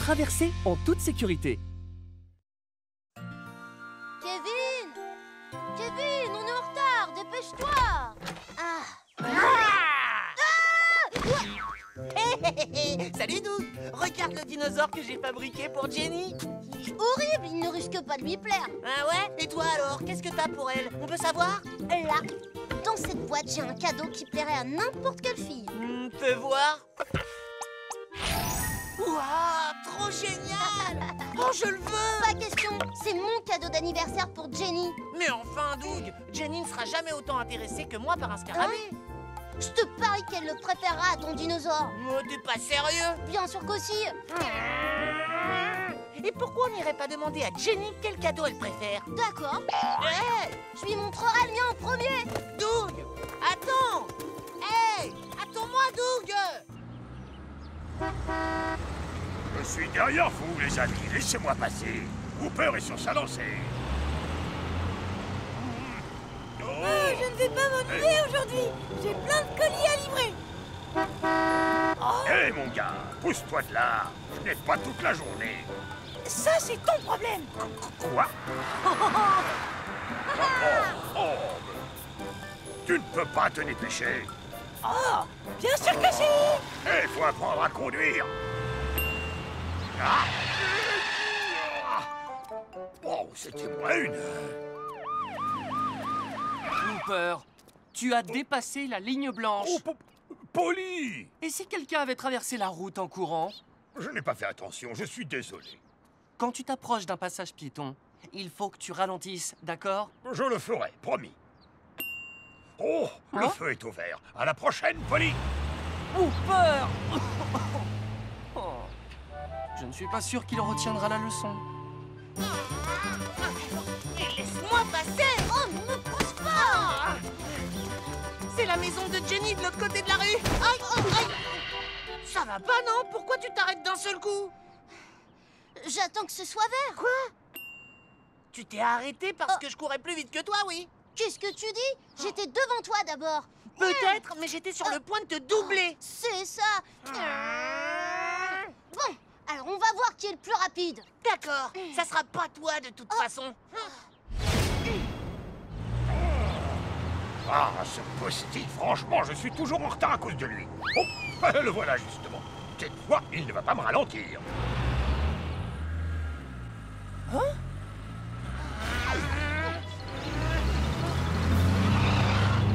traverser en toute sécurité. Kevin! Kevin, on est en retard, dépêche-toi! Salut Doug! Regarde le dinosaure que j'ai fabriqué pour Jenny! Il est horrible, il ne risque pas de lui plaire. Ah ouais? Et toi alors? Qu'est-ce que t'as pour elle? On peut savoir? Là, dans cette boîte, j'ai un cadeau qui plairait à n'importe quelle fille. Fais voir! Ouah! Trop génial! Oh, je le veux! Pas question, c'est mon cadeau d'anniversaire pour Jenny. Mais enfin, Doug! Jenny ne sera jamais autant intéressée que moi par un scarabée! Je te parie qu'elle le préférera à ton dinosaure. Oh, t'es pas sérieux? Bien sûr qu'aussi. Et pourquoi on n'irait pas demander à Jenny quel cadeau elle préfère? D'accord. Hey! Je lui montrerai le mien en premier. Doug! Attends! Hey! Attends-moi, Doug! Je suis derrière vous, les amis. Laissez-moi passer. Cooper est sur sa lancée. Je ne vais pas m'ennuyer aujourd'hui. J'ai plein de colis à livrer. Hé, mon gars, pousse-toi de là. Je n'ai pas toute la journée. Ça, c'est ton problème. Quoi? Oh, tu ne peux pas te dépêcher. Oh, bien sûr que si. Il faut apprendre à conduire. Ah. Oh, c'était moins une heure. Cooper, tu as dépassé la ligne blanche. Oh, Polly! Et si quelqu'un avait traversé la route en courant? Je n'ai pas fait attention, je suis désolé. Quand tu t'approches d'un passage piéton, il faut que tu ralentisses, d'accord? Je le ferai, promis. Oh, le feu est ouvert. À la prochaine, Polly! Cooper! Oh. Je ne suis pas sûr qu'il retiendra la leçon. Laisse-moi passer! Oh, ne pousse pas. C'est la maison de Jenny de l'autre côté de la rue! Aïe! Aïe! Ça va pas, non? Pourquoi tu t'arrêtes d'un seul coup? J'attends que ce soit vert. Quoi? Tu t'es arrêté parce que je courais plus vite que toi, oui? Qu'est-ce que tu dis? J'étais devant toi d'abord. Peut-être, mais j'étais sur le point de te doubler! C'est ça. Bon, alors on va voir qui est le plus rapide. D'accord, ça sera pas toi de toute façon. Ah, ce post-it, franchement, je suis toujours en retard à cause de lui. Oh, le voilà justement. Cette fois, il ne va pas me ralentir.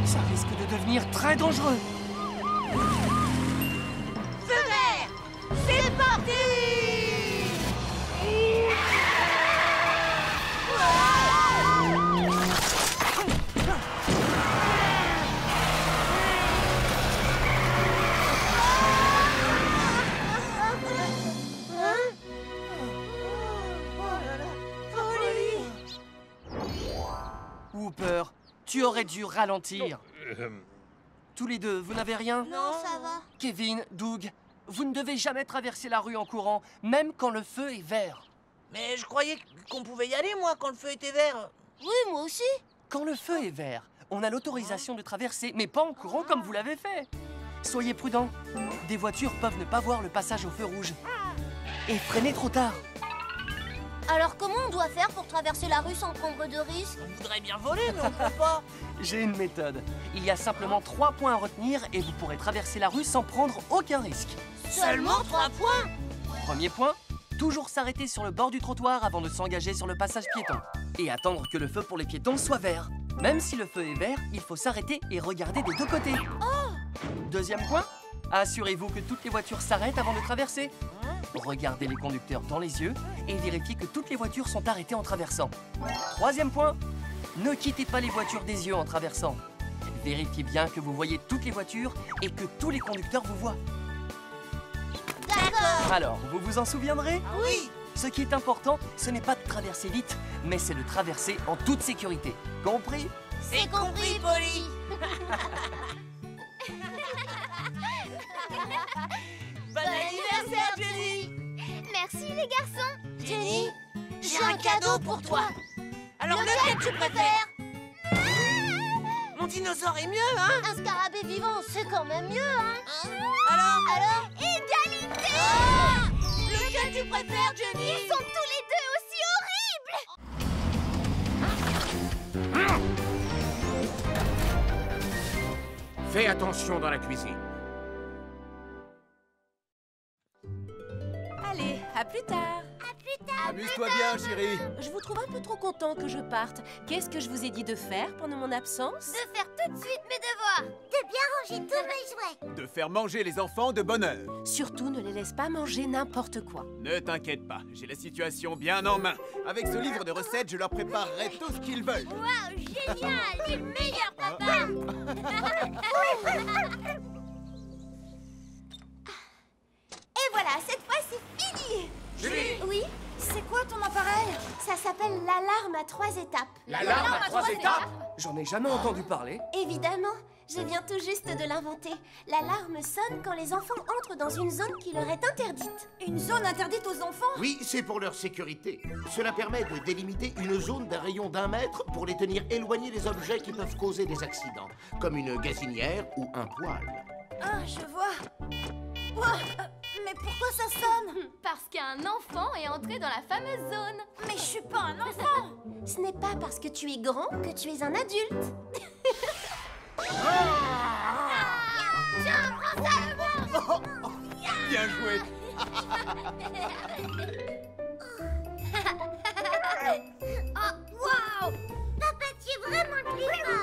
Ça risque de devenir très dangereux. Feu vert! C'est parti! Cooper, tu aurais dû ralentir. Tous les deux, vous n'avez rien? Non, ça va. Kevin, Doug, vous ne devez jamais traverser la rue en courant, même quand le feu est vert. Mais je croyais qu'on pouvait y aller, moi, quand le feu était vert. Oui, moi aussi. Quand le feu est vert, on a l'autorisation de traverser, mais pas en courant comme vous l'avez fait. Soyez prudents. Des voitures peuvent ne pas voir le passage au feu rouge. Et freiner trop tard. Alors comment on doit faire pour traverser la rue sans prendre de risques? On voudrait bien voler, mais on peut pas. J'ai une méthode. Il y a simplement 3 points à retenir et vous pourrez traverser la rue sans prendre aucun risque. Seulement 3 points? Premier point, toujours s'arrêter sur le bord du trottoir avant de s'engager sur le passage piéton. Et attendre que le feu pour les piétons soit vert. Même si le feu est vert, il faut s'arrêter et regarder des deux côtés. Deuxième point, assurez-vous que toutes les voitures s'arrêtent avant de traverser. Regardez les conducteurs dans les yeux et vérifiez que toutes les voitures sont arrêtées en traversant. Troisième point, ne quittez pas les voitures des yeux en traversant. Vérifiez bien que vous voyez toutes les voitures et que tous les conducteurs vous voient. D'accord. Alors, vous vous en souviendrez? Oui. Ce qui est important, ce n'est pas de traverser vite, mais c'est de traverser en toute sécurité. Compris? C'est compris, Polly. Bon anniversaire, Jenny. Merci les garçons. Jenny, j'ai un cadeau pour toi. Alors lequel tu préfères? Mon dinosaure est mieux, hein? Un scarabée vivant, c'est quand même mieux, hein? Alors? Alors? Égalité. Lequel tu préfères, Jenny? Ils sont tous les deux aussi horribles! Fais attention dans la cuisine. Allez, à plus tard. Amuse-toi bien, chérie. Je vous trouve un peu trop content que je parte. Qu'est-ce que je vous ai dit de faire pendant mon absence? De faire tout de suite mes devoirs. De bien ranger tous mes jouets. De faire manger les enfants de bonne heure. Surtout, ne les laisse pas manger n'importe quoi. Ne t'inquiète pas, j'ai la situation bien en main. Avec ce livre de recettes, je leur préparerai tout ce qu'ils veulent. Waouh, génial! T'es le meilleur, papa! Et voilà, cette fois c'est fini. Julie! Oui? C'est quoi ton appareil? Ça s'appelle l'alarme à 3 étapes. L'alarme à 3 étapes? J'en ai jamais entendu parler. Évidemment, je viens tout juste de l'inventer. L'alarme sonne quand les enfants entrent dans une zone qui leur est interdite. Une zone interdite aux enfants? Oui, c'est pour leur sécurité. Cela permet de délimiter une zone d'un rayon d'1 mètre pour les tenir éloignés des objets qui peuvent causer des accidents, comme une gazinière ou un poêle. Ah, je vois. Ouah, mais pourquoi ça sonne? Parce qu'un enfant est entré dans la fameuse zone. Mais je suis pas un enfant. Ce n'est pas parce que tu es grand que tu es un adulte. Tiens, prends ça, le bon! Bien joué. Oh, waouh! Papa, tu es vraiment clivant!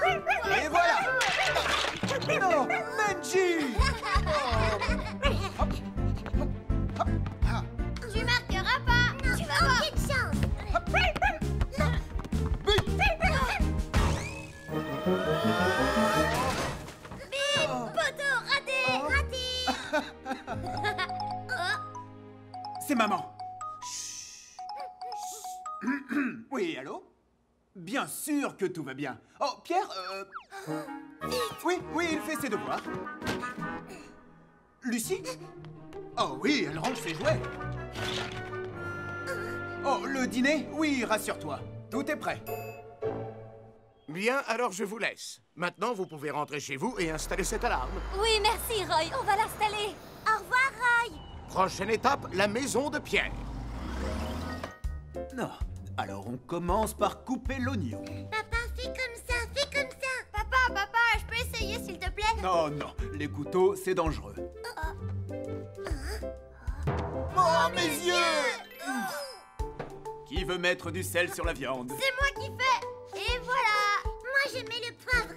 Et voilà. Non, Benji. Tu marqueras pas! Tu vas voir! Aucune chance! Bip! Poteau, raté! Raté! C'est maman. Oui, allô? Bien sûr que tout va bien. Oh, Pierre, Oui, il fait ses devoirs. Lucie? Oh oui, elle range ses jouets. Oh, le dîner? Oui, rassure-toi. Tout est prêt. Bien, alors je vous laisse. Maintenant, vous pouvez rentrer chez vous et installer cette alarme. Oui, merci, Roy. On va l'installer. Au revoir, Roy. Prochaine étape, la maison de Pierre. Non. Alors on commence par couper l'oignon. Papa, fais comme ça, fais comme ça. Papa, je peux essayer, s'il te plaît? Non, les couteaux, c'est dangereux. Oh, mes yeux! Qui veut mettre du sel sur la viande? C'est moi qui fais. Et voilà. Moi, je mets le poivre.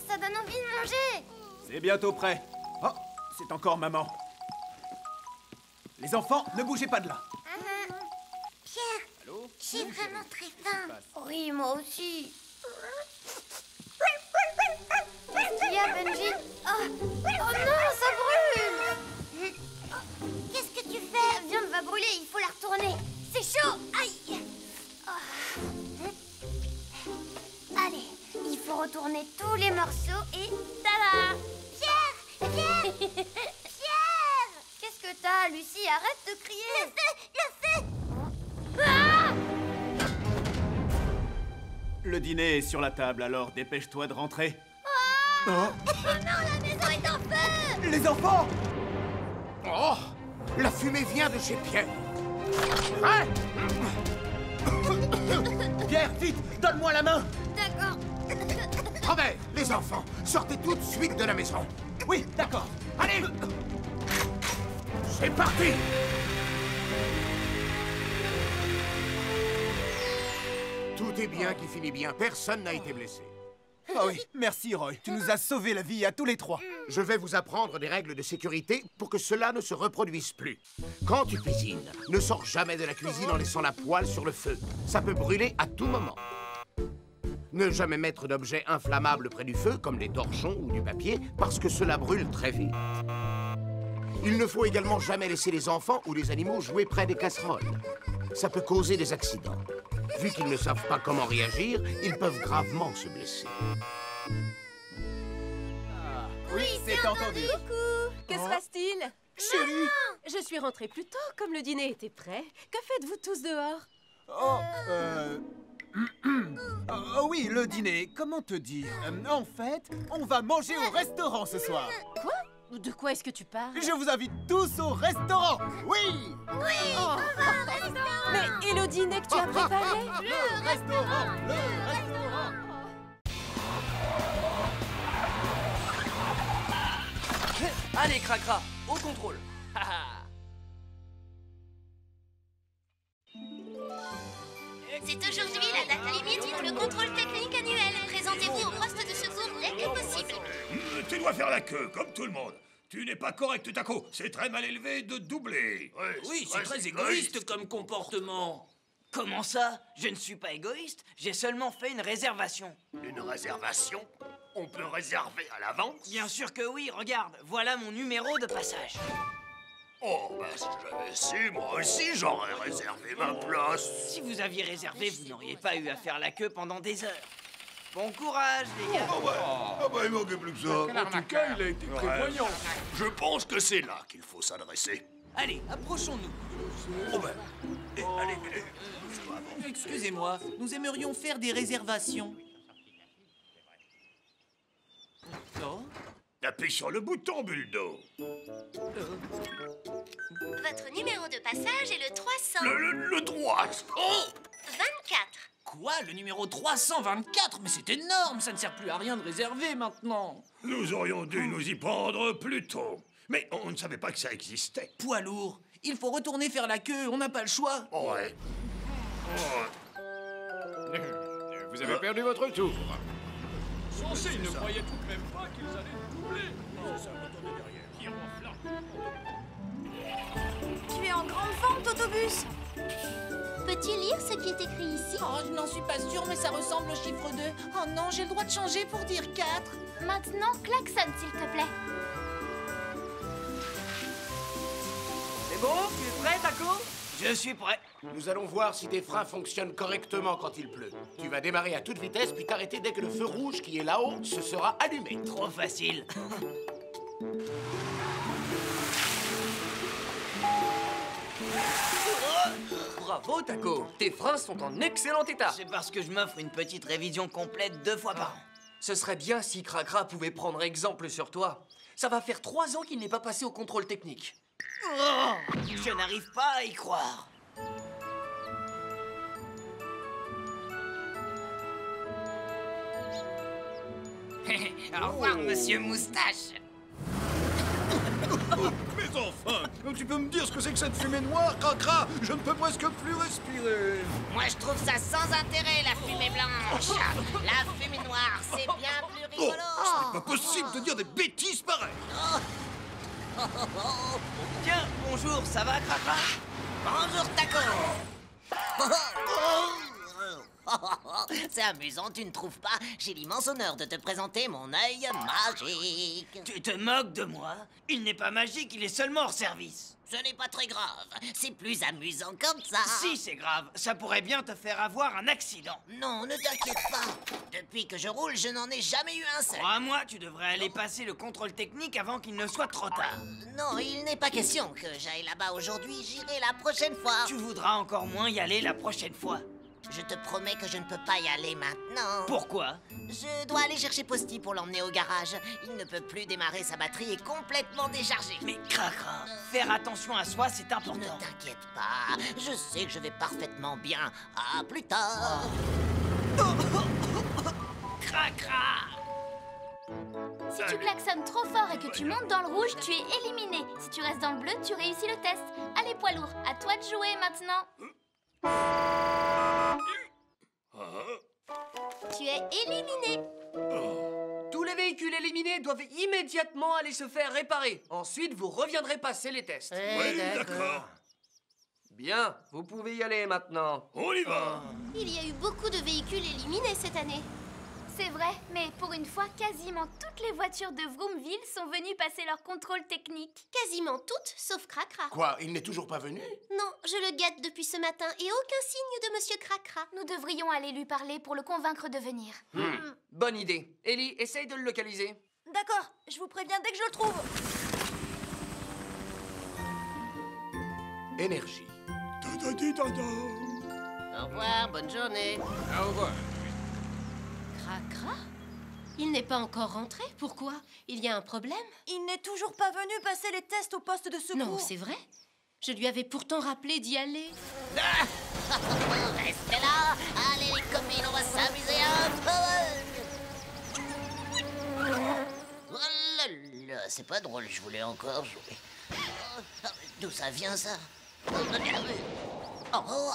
Ça donne envie de manger. C'est bientôt prêt. Oh, c'est encore maman. Les enfants, ne bougez pas de là. Pierre, Allô? j'ai vraiment très faim. Oui, moi aussi. Qu'est-ce qu'il y a, Benji? Oh non, ça brûle! Qu'est-ce que tu fais? La viande va brûler, il faut la retourner. C'est chaud! Aïe! Allez, il faut retourner tous les morceaux et tada! Pierre! Pierre! Qu'est-ce que t'as, Lucie? Arrête de crier! Le feu! Ah! Le dîner est sur la table, alors dépêche-toi de rentrer. Oh non, la maison est en feu! Les enfants! Oh! La fumée vient de chez Pierre. Hein? Pierre, vite, donne-moi la main. D'accord. Robert, les enfants, sortez tout de suite de la maison. Oui, d'accord. Allez! C'est parti! Tout est bien qui finit bien. Personne n'a été blessé. Ah oui, merci Roy. Tu nous as sauvé la vie à tous les trois. Je vais vous apprendre des règles de sécurité pour que cela ne se reproduise plus. Quand tu cuisines, ne sors jamais de la cuisine en laissant la poêle sur le feu. Ça peut brûler à tout moment. Ne jamais mettre d'objets inflammables près du feu, comme des torchons ou du papier, parce que cela brûle très vite. Il ne faut également jamais laisser les enfants ou les animaux jouer près des casseroles. Ça peut causer des accidents. Vu qu'ils ne savent pas comment réagir, ils peuvent gravement se blesser. Oui, c'est entendu. Coucou. Que se passe-t-il? Chérie! Je suis rentrée plus tôt, comme le dîner était prêt. Que faites-vous tous dehors? Oh, Oh oui, le dîner, comment te dire? En fait, on va manger au restaurant ce soir. Quoi? De quoi est-ce que tu parles? Je vous invite tous au restaurant. Oui. Mais et le dîner que tu as préparé? Le restaurant. Allez, Cracra, au contrôle. C'est aujourd'hui la date limite pour le contrôle technique annuel. Présentez-vous au poste de secours dès que possible. Tu dois faire la queue, comme tout le monde. Tu n'es pas correct, Taco. C'est très mal élevé de doubler. Oui, c'est très égoïste comme comportement. Comment ça? Je ne suis pas égoïste, j'ai seulement fait une réservation. Une réservation? On peut réserver à l'avance? Bien sûr que oui, regarde, voilà mon numéro de passage. Oh, bah si j'avais su, moi aussi j'aurais réservé ma place. Si vous aviez réservé, vous n'auriez pas eu à faire la queue pendant des heures. Bon courage, les gars. Ah bah il manquait plus que ça. En tout cas, il a été prévoyant. Je pense que c'est là qu'il faut s'adresser. Allez, approchons-nous. Oh ben, allez. Excusez-moi, nous aimerions faire des réservations. Oh. Appuie sur le bouton, Buldo. Votre numéro de passage est le 300. Le droit. Oh 24. Quoi? Le numéro 324? Mais c'est énorme, ça ne sert plus à rien de réserver maintenant. Nous aurions dû nous y prendre plus tôt. Mais on ne savait pas que ça existait. Poids lourd, il faut retourner faire la queue, on n'a pas le choix. Ouais. Vous avez perdu votre tour. Censé, ils ne croyaient tout de même pas qu'ils allaient doubler. Tu es en grande vente, Autobus. Peux-tu lire ce qui est écrit ici? Oh, je n'en suis pas sûre, mais ça ressemble au chiffre 2. Oh non, j'ai le droit de changer pour dire 4. Maintenant, klaxonne, s'il te plaît. C'est bon? Tu es prêt, Taco? Je suis prêt. Nous allons voir si tes freins fonctionnent correctement quand il pleut. Tu vas démarrer à toute vitesse, puis t'arrêter dès que le feu rouge qui est là-haut se sera allumé. Trop facile. Bravo, Taco. Tes freins sont en excellent état. C'est parce que je m'offre une petite révision complète 2 fois par an. Ce serait bien si Cracra pouvait prendre exemple sur toi. Ça va faire 3 ans qu'il n'est pas passé au contrôle technique. Oh, je n'arrive pas à y croire. Au revoir, monsieur Moustache. Mais enfin, tu peux me dire ce que c'est que cette fumée noire, Cracra? Je ne peux presque plus respirer. Moi, je trouve ça sans intérêt, la fumée blanche. La fumée noire, c'est bien plus rigolo. Ce n'est pas possible de dire des bêtises pareilles. Tiens, bonjour, ça va, Cracra? Bonjour, Taco. C'est amusant, tu ne trouves pas? J'ai l'immense honneur de te présenter mon œil magique. Tu te moques de moi? Il n'est pas magique, il est seulement hors service. Ce n'est pas très grave, c'est plus amusant comme ça. Si, c'est grave, ça pourrait bien te faire avoir un accident. Non, ne t'inquiète pas. Depuis que je roule, je n'en ai jamais eu un seul. Crois-moi, tu devrais aller passer le contrôle technique avant qu'il ne soit trop tard. Non, il n'est pas question que j'aille là-bas aujourd'hui, j'irai la prochaine fois. Tu voudras encore moins y aller la prochaine fois. Je te promets que je ne peux pas y aller maintenant. Pourquoi? Je dois aller chercher Posty pour l'emmener au garage. Il ne peut plus démarrer, sa batterie est complètement déchargée. Mais Cracra, faire attention à soi, c'est important. Ne t'inquiète pas, je sais que je vais parfaitement bien. À plus tard. Cracra. Si tu klaxonnes trop fort et que tu montes dans le rouge, tu es éliminé. Si tu restes dans le bleu, tu réussis le test. Allez, poids lourd, à toi de jouer maintenant. Tu es éliminé. Tous les véhicules éliminés doivent immédiatement aller se faire réparer. Ensuite, vous reviendrez passer les tests. Oui, d'accord. Bien, vous pouvez y aller maintenant. On y va. Il y a eu beaucoup de véhicules éliminés cette année. C'est vrai, mais pour une fois, quasiment toutes les voitures de Vroomville sont venues passer leur contrôle technique. Quasiment toutes, sauf Cracra. Quoi, il n'est toujours pas venu? Non, je le guette depuis ce matin et aucun signe de Monsieur Cracra. Nous devrions aller lui parler pour le convaincre de venir. Bonne idée. Ellie, essaye de le localiser. D'accord, je vous préviens dès que je le trouve. Énergie. Au revoir, bonne journée. Au revoir. Cracra? Il n'est pas encore rentré. Pourquoi? Il y a un problème? Il n'est toujours pas venu passer les tests au poste de secours. Non, c'est vrai. Je lui avais pourtant rappelé d'y aller. Restez là. Allez, les copines, on va s'amuser un peu. Oh là là, c'est pas drôle, je voulais encore jouer. D'où ça vient, ça? Oh,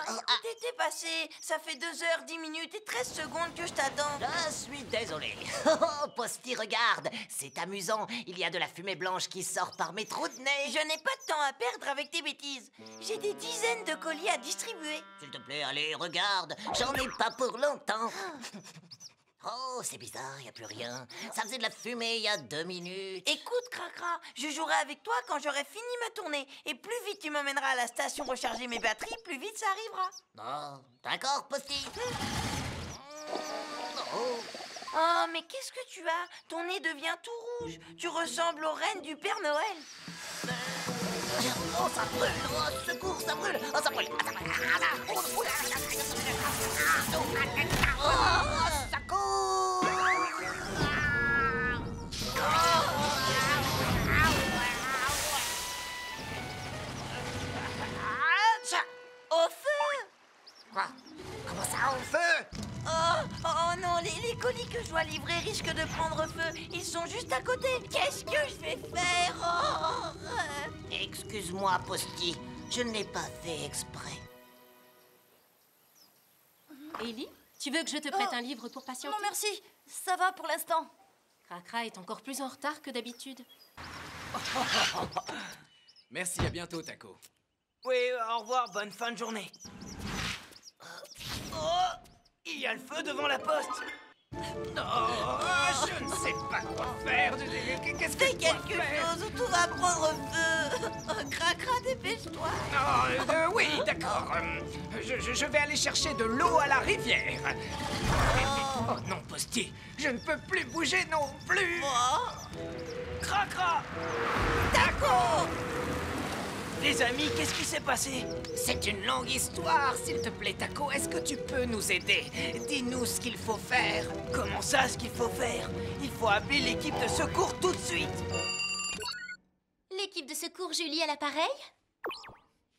Où t'étais passé? Ça fait 2 heures, 10 minutes et 13 secondes que je t'attends. je suis désolé. Oh, Posty, regarde. C'est amusant. Il y a de la fumée blanche qui sort par mes trous de nez. Je n'ai pas de temps à perdre avec tes bêtises. J'ai des dizaines de colis à distribuer. S'il te plaît, allez, regarde. J'en ai pas pour longtemps. Oh, c'est bizarre, il n'y a plus rien. Ça faisait de la fumée il y a 2 minutes. Écoute, Cracra, je jouerai avec toi quand j'aurai fini ma tournée. Et plus vite tu m'emmèneras à la station recharger mes batteries, plus vite ça arrivera. Bon, d'accord, Posty. Oh. Oh, mais qu'est-ce que tu as? Ton nez devient tout rouge. Tu ressembles aux reines du Père Noël. Oh, ça brûle. Oh, secours, ça brûle. Oh, ça brûle. Oh, ça court. Au feu! Quoi? Comment ça, au feu? Oh non, les colis que je dois livrer risquent de prendre feu. Ils sont juste à côté. Qu'est-ce que je vais faire? Excuse-moi, Posty. Je ne l'ai pas fait exprès. Ellie, tu veux que je te prête un livre pour patienter? Non, merci. Ça va pour l'instant. Cracra est encore plus en retard que d'habitude. Merci, à bientôt, Taco. Oui, au revoir, bonne fin de journée. Oh, il y a le feu devant la poste. Oh, je ne sais pas quoi faire. Qu'est-ce que Fais je dois quelque faire? chose ou tout va prendre feu. Cracra, dépêche-toi. Oui, d'accord. Je vais aller chercher de l'eau à la rivière. Oh non, Posty, je ne peux plus bouger non plus. Cracra! Taco! Les amis, qu'est-ce qui s'est passé? C'est une longue histoire, s'il te plaît, Taco. Est-ce que tu peux nous aider? Dis-nous ce qu'il faut faire. Comment ça, ce qu'il faut faire? Il faut appeler l'équipe de secours tout de suite. L'équipe de secours Julie à l'appareil?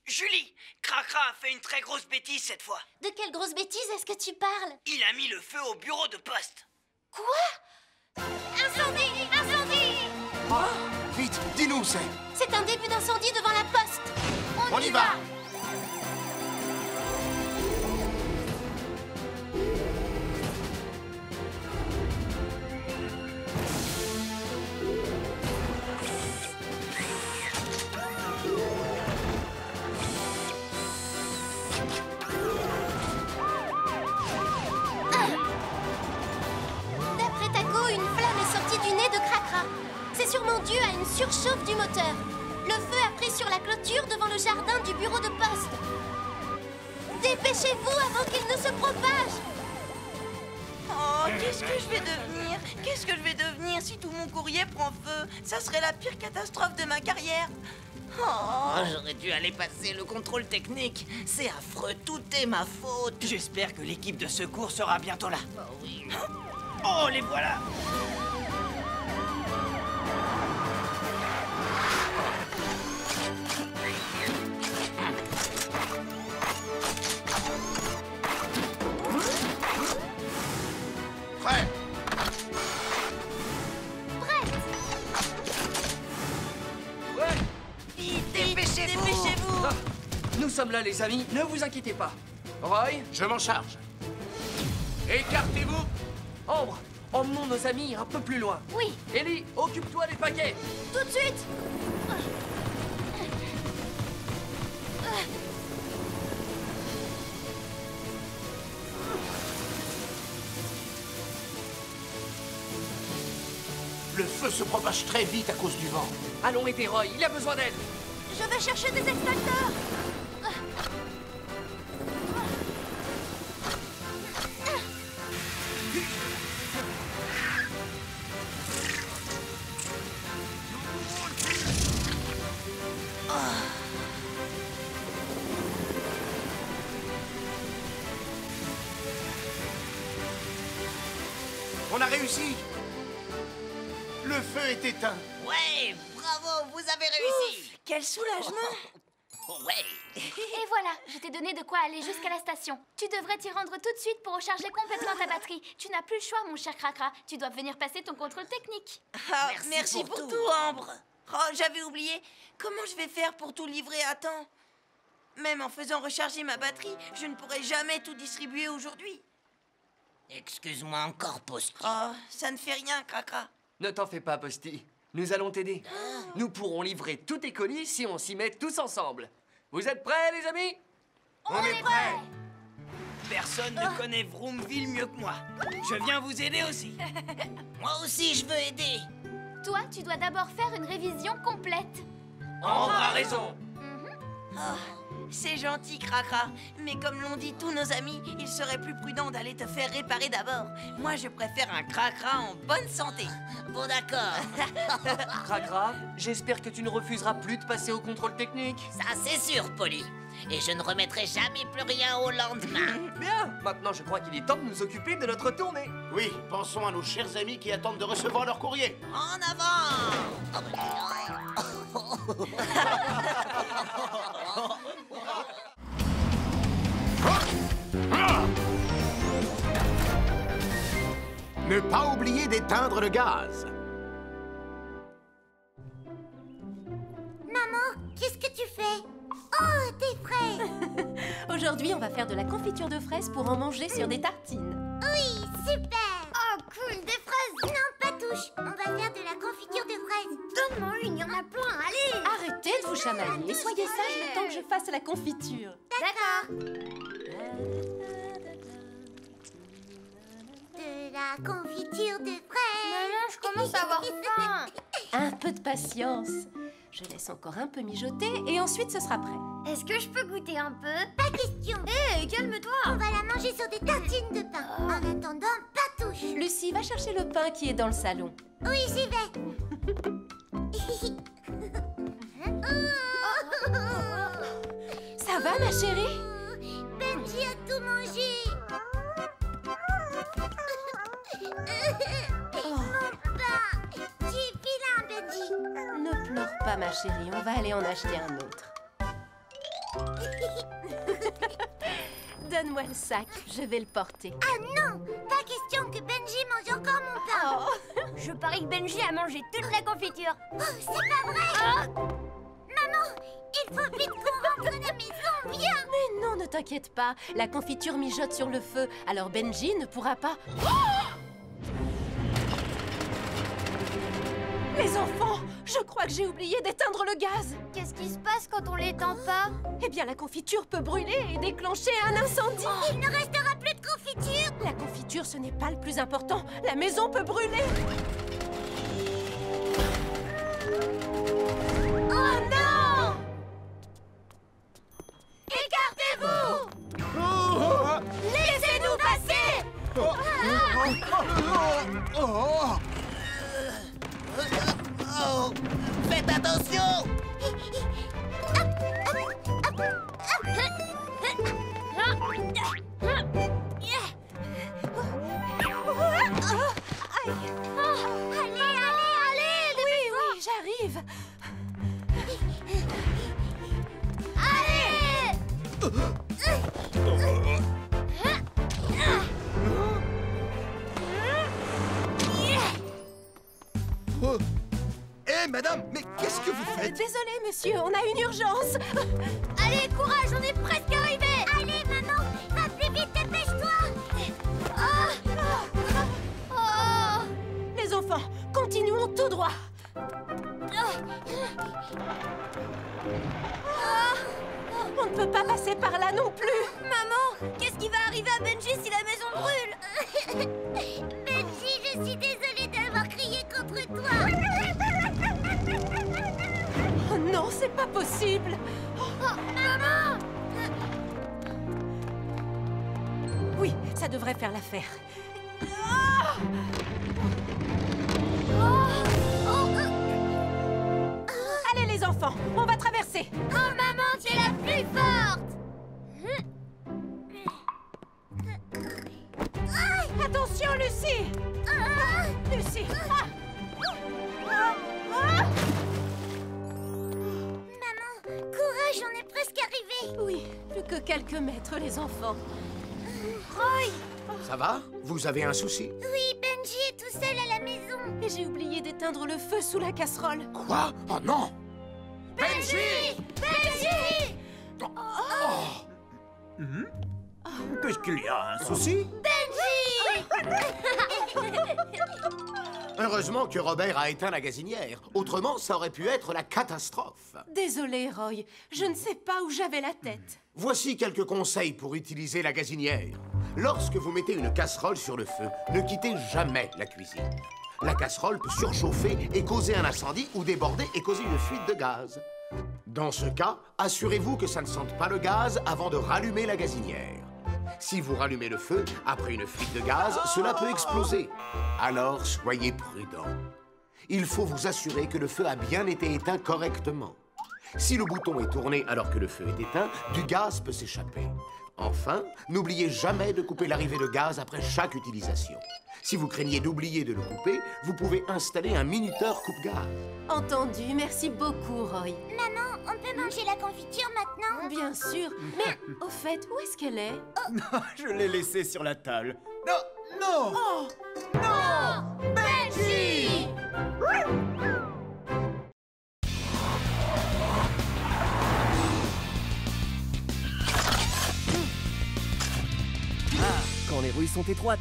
Julie, Cracra a fait une très grosse bêtise cette fois. De quelle grosse bêtise est-ce que tu parles? Il a mis le feu au bureau de poste. Quoi? Incendie! Incendie! Quoi? Vite, dis-nous, c'est... C'est un début d'incendie devant la poste! On y va! D'après Taco, une flamme est sortie du nez de Cracra. C'est sûrement dû à une surchauffe du moteur. Le feu a pris sur la clôture devant le jardin du bureau de poste. Dépêchez-vous avant qu'il ne se propage! Oh, qu'est-ce que je vais devenir? Qu'est-ce que je vais devenir si tout mon courrier prend feu? Ça serait la pire catastrophe de ma carrière. Oh, j'aurais dû aller passer le contrôle technique. C'est affreux, tout est ma faute. J'espère que l'équipe de secours sera bientôt là. Oh oui. Oh, les voilà! Prêt? Vite, dépêchez-vous. Nous sommes là, les amis. Ne vous inquiétez pas. Roy, Je m'en charge. Écartez-vous. Ambre, emmenons nos amis un peu plus loin. Oui, Ellie, occupe-toi des paquets. tout de suite! Le feu se propage très vite à cause du vent. Allons aider Roy, il a besoin d'aide. Je vais chercher des extincteurs. réussi. Le feu est éteint. Ouais, bravo, vous avez réussi. Quel soulagement. Ouais. Et voilà, je t'ai donné de quoi aller jusqu'à la station. Tu devrais t'y rendre tout de suite pour recharger complètement ta batterie. Tu n'as plus le choix, mon cher Cracra. Tu dois venir passer ton contrôle technique. Ah, merci pour tout, Ambre. Oh, j'avais oublié. Comment je vais faire pour tout livrer à temps? Même en faisant recharger ma batterie, je ne pourrai jamais tout distribuer aujourd'hui. Excuse-moi encore, Posty. Oh, ça ne fait rien, Cracra. Ne t'en fais pas, Posty. Nous allons t'aider. Nous pourrons livrer tous tes colis si on s'y met tous ensemble. Vous êtes prêts, les amis? On est prêts. Personne ne connaît Vroomville mieux que moi. Je viens vous aider aussi. Moi aussi, je veux aider. Toi, tu dois d'abord faire une révision complète. Ambre a raison. C'est gentil, Cracra. Mais comme l'ont dit tous nos amis, il serait plus prudent d'aller te faire réparer d'abord. Moi, je préfère un Cracra en bonne santé. Bon, d'accord. Cracra, j'espère que tu ne refuseras plus de passer au contrôle technique. Ça, c'est sûr, Polly. Et je ne remettrai jamais plus rien au lendemain. Bien, maintenant je crois qu'il est temps de nous occuper de notre tournée. Oui, pensons à nos chers amis qui attendent de recevoir leur courrier. En avant. Ne pas oublier d'éteindre le gaz. Maman, qu'est-ce que tu fais? Oh, des fraises! Aujourd'hui, on va faire de la confiture de fraises pour en manger sur des tartines. Oui, super! Oh, cool, des fraises! Non, pas touche! On va faire de la confiture de fraises. Donne-moi une, il y en a plein, allez! Arrêtez de vous chamailler et soyez sages le temps que je fasse la confiture. D'accord. De la confiture de fraises. Maman, je commence à avoir faim. Un peu de patience. Je laisse encore un peu mijoter et ensuite ce sera prêt. Est-ce que je peux goûter un peu? Pas question. Hé, calme-toi. On va la manger sur des tartines de pain. En attendant, pas touche. Lucie, va chercher le pain qui est dans le salon. Oui, j'y vais. Ça va, ma chérie? Benji a tout mangé. Mon pain. Tu es vilain, Benji. Ne pleure pas, ma chérie, on va aller en acheter un autre. Donne-moi le sac, je vais le porter. Ah non, pas question que Benji mange encore mon pain. Oh. Je parie que Benji a mangé toute la confiture. Oh, c'est pas vrai. Maman, il faut vite qu'on rentre à la maison, viens. Mais non, ne t'inquiète pas, la confiture mijote sur le feu, alors Benji ne pourra pas... Les enfants, je crois que j'ai oublié d'éteindre le gaz. Qu'est-ce qui se passe quand on l'éteint pas? Eh bien, la confiture peut brûler et déclencher un incendie. Il ne restera plus de confiture. La confiture, ce n'est pas le plus important. La maison peut brûler. Oh non! Écartez-vous! Laissez-nous passer! Oh, faites attention! Allez, Oui, j'arrive. allez! Hé, madame, mais qu'est-ce que vous faites? Désolé, monsieur, on a une urgence. Allez, courage, on est presque arrivés! Allez, maman, va plus vite, dépêche-toi! Les enfants, continuons tout droit. On ne peut pas passer par là non plus. Maman, qu'est-ce qui va arriver à Benji si la maison brûle? Benji, je suis désolée d'avoir crié contre toi. Oh non, c'est pas possible. Oh, maman! Oui, ça devrait faire l'affaire. Allez les enfants, on va traverser. Oh, maman, tu es la plus forte! Attention, Lucie. quelques mètres, les enfants. Roy! Ça va? Vous avez un souci? Oui, Benji est tout seul à la maison. Et j'ai oublié d'éteindre le feu sous la casserole. Quoi? Oh non! Benji! Benji! Qu'est-ce qu'il y a? Un souci? Heureusement que Robert a éteint la gazinière. Autrement, ça aurait pu être la catastrophe. Désolée, Roy. Je ne sais pas où j'avais la tête. Voici quelques conseils pour utiliser la gazinière. Lorsque vous mettez une casserole sur le feu, ne quittez jamais la cuisine. La casserole peut surchauffer et causer un incendie ou déborder et causer une fuite de gaz. Dans ce cas, assurez-vous que ça ne sente pas le gaz avant de rallumer la gazinière. Si vous rallumez le feu, après une fuite de gaz, cela peut exploser. Alors, soyez prudent. Il faut vous assurer que le feu a bien été éteint correctement. Si le bouton est tourné alors que le feu est éteint, du gaz peut s'échapper. Enfin, n'oubliez jamais de couper l'arrivée de gaz après chaque utilisation. Si vous craignez d'oublier de le couper, vous pouvez installer un minuteur coupe-gaz. Entendu, merci beaucoup, Roy. Maman, on peut manger la confiture maintenant? Bien sûr, mais au fait, où est-ce qu'elle est? Je l'ai laissé sur la table. Non! Non! Oh! Non! Benji! Ah, quand les rues sont étroites.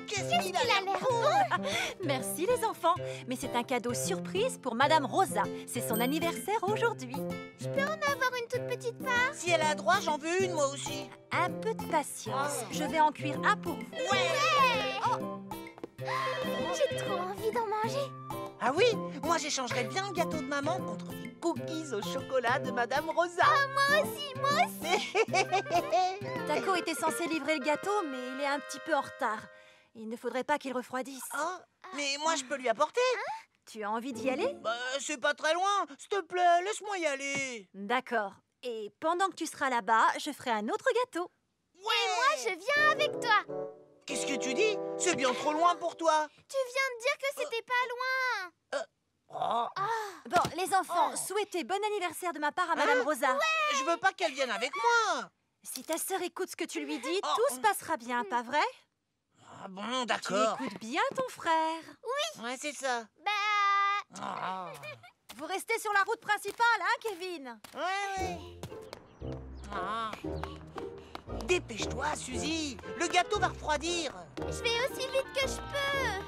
Qu'est-ce qu'il a l'air beau! Merci les enfants, mais c'est un cadeau surprise pour Madame Rosa. C'est son anniversaire aujourd'hui. Je peux en avoir une toute petite part? Si elle a droit, j'en veux une, moi aussi. Un peu de patience, je vais en cuire un pour vous. J'ai trop envie d'en manger. Ah oui, moi j'échangerais bien le gâteau de maman contre les cookies au chocolat de Madame Rosa. Moi aussi! Taco était censé livrer le gâteau, mais il est un petit peu en retard. Il ne faudrait pas qu'il refroidisse. Ah, mais moi je peux lui apporter. Tu as envie d'y aller? Bah, c'est pas très loin. S'il te plaît, laisse-moi y aller. D'accord. Et pendant que tu seras là-bas, je ferai un autre gâteau. Et moi, je viens avec toi. Qu'est-ce que tu dis? C'est bien trop loin pour toi. Tu viens de dire que c'était pas loin. Bon, les enfants, souhaitez bon anniversaire de ma part à Madame Rosa. Je veux pas qu'elle vienne avec moi. Si ta sœur écoute ce que tu lui dis, tout se passera bien, pas vrai? Ah bon, Tu d'accord. écoutes bien ton frère. Ouais, c'est ça. Bah... Vous restez sur la route principale, hein, Kevin? Ouais. Dépêche-toi, Suzy. Le gâteau va refroidir. Je vais aussi vite que je peux.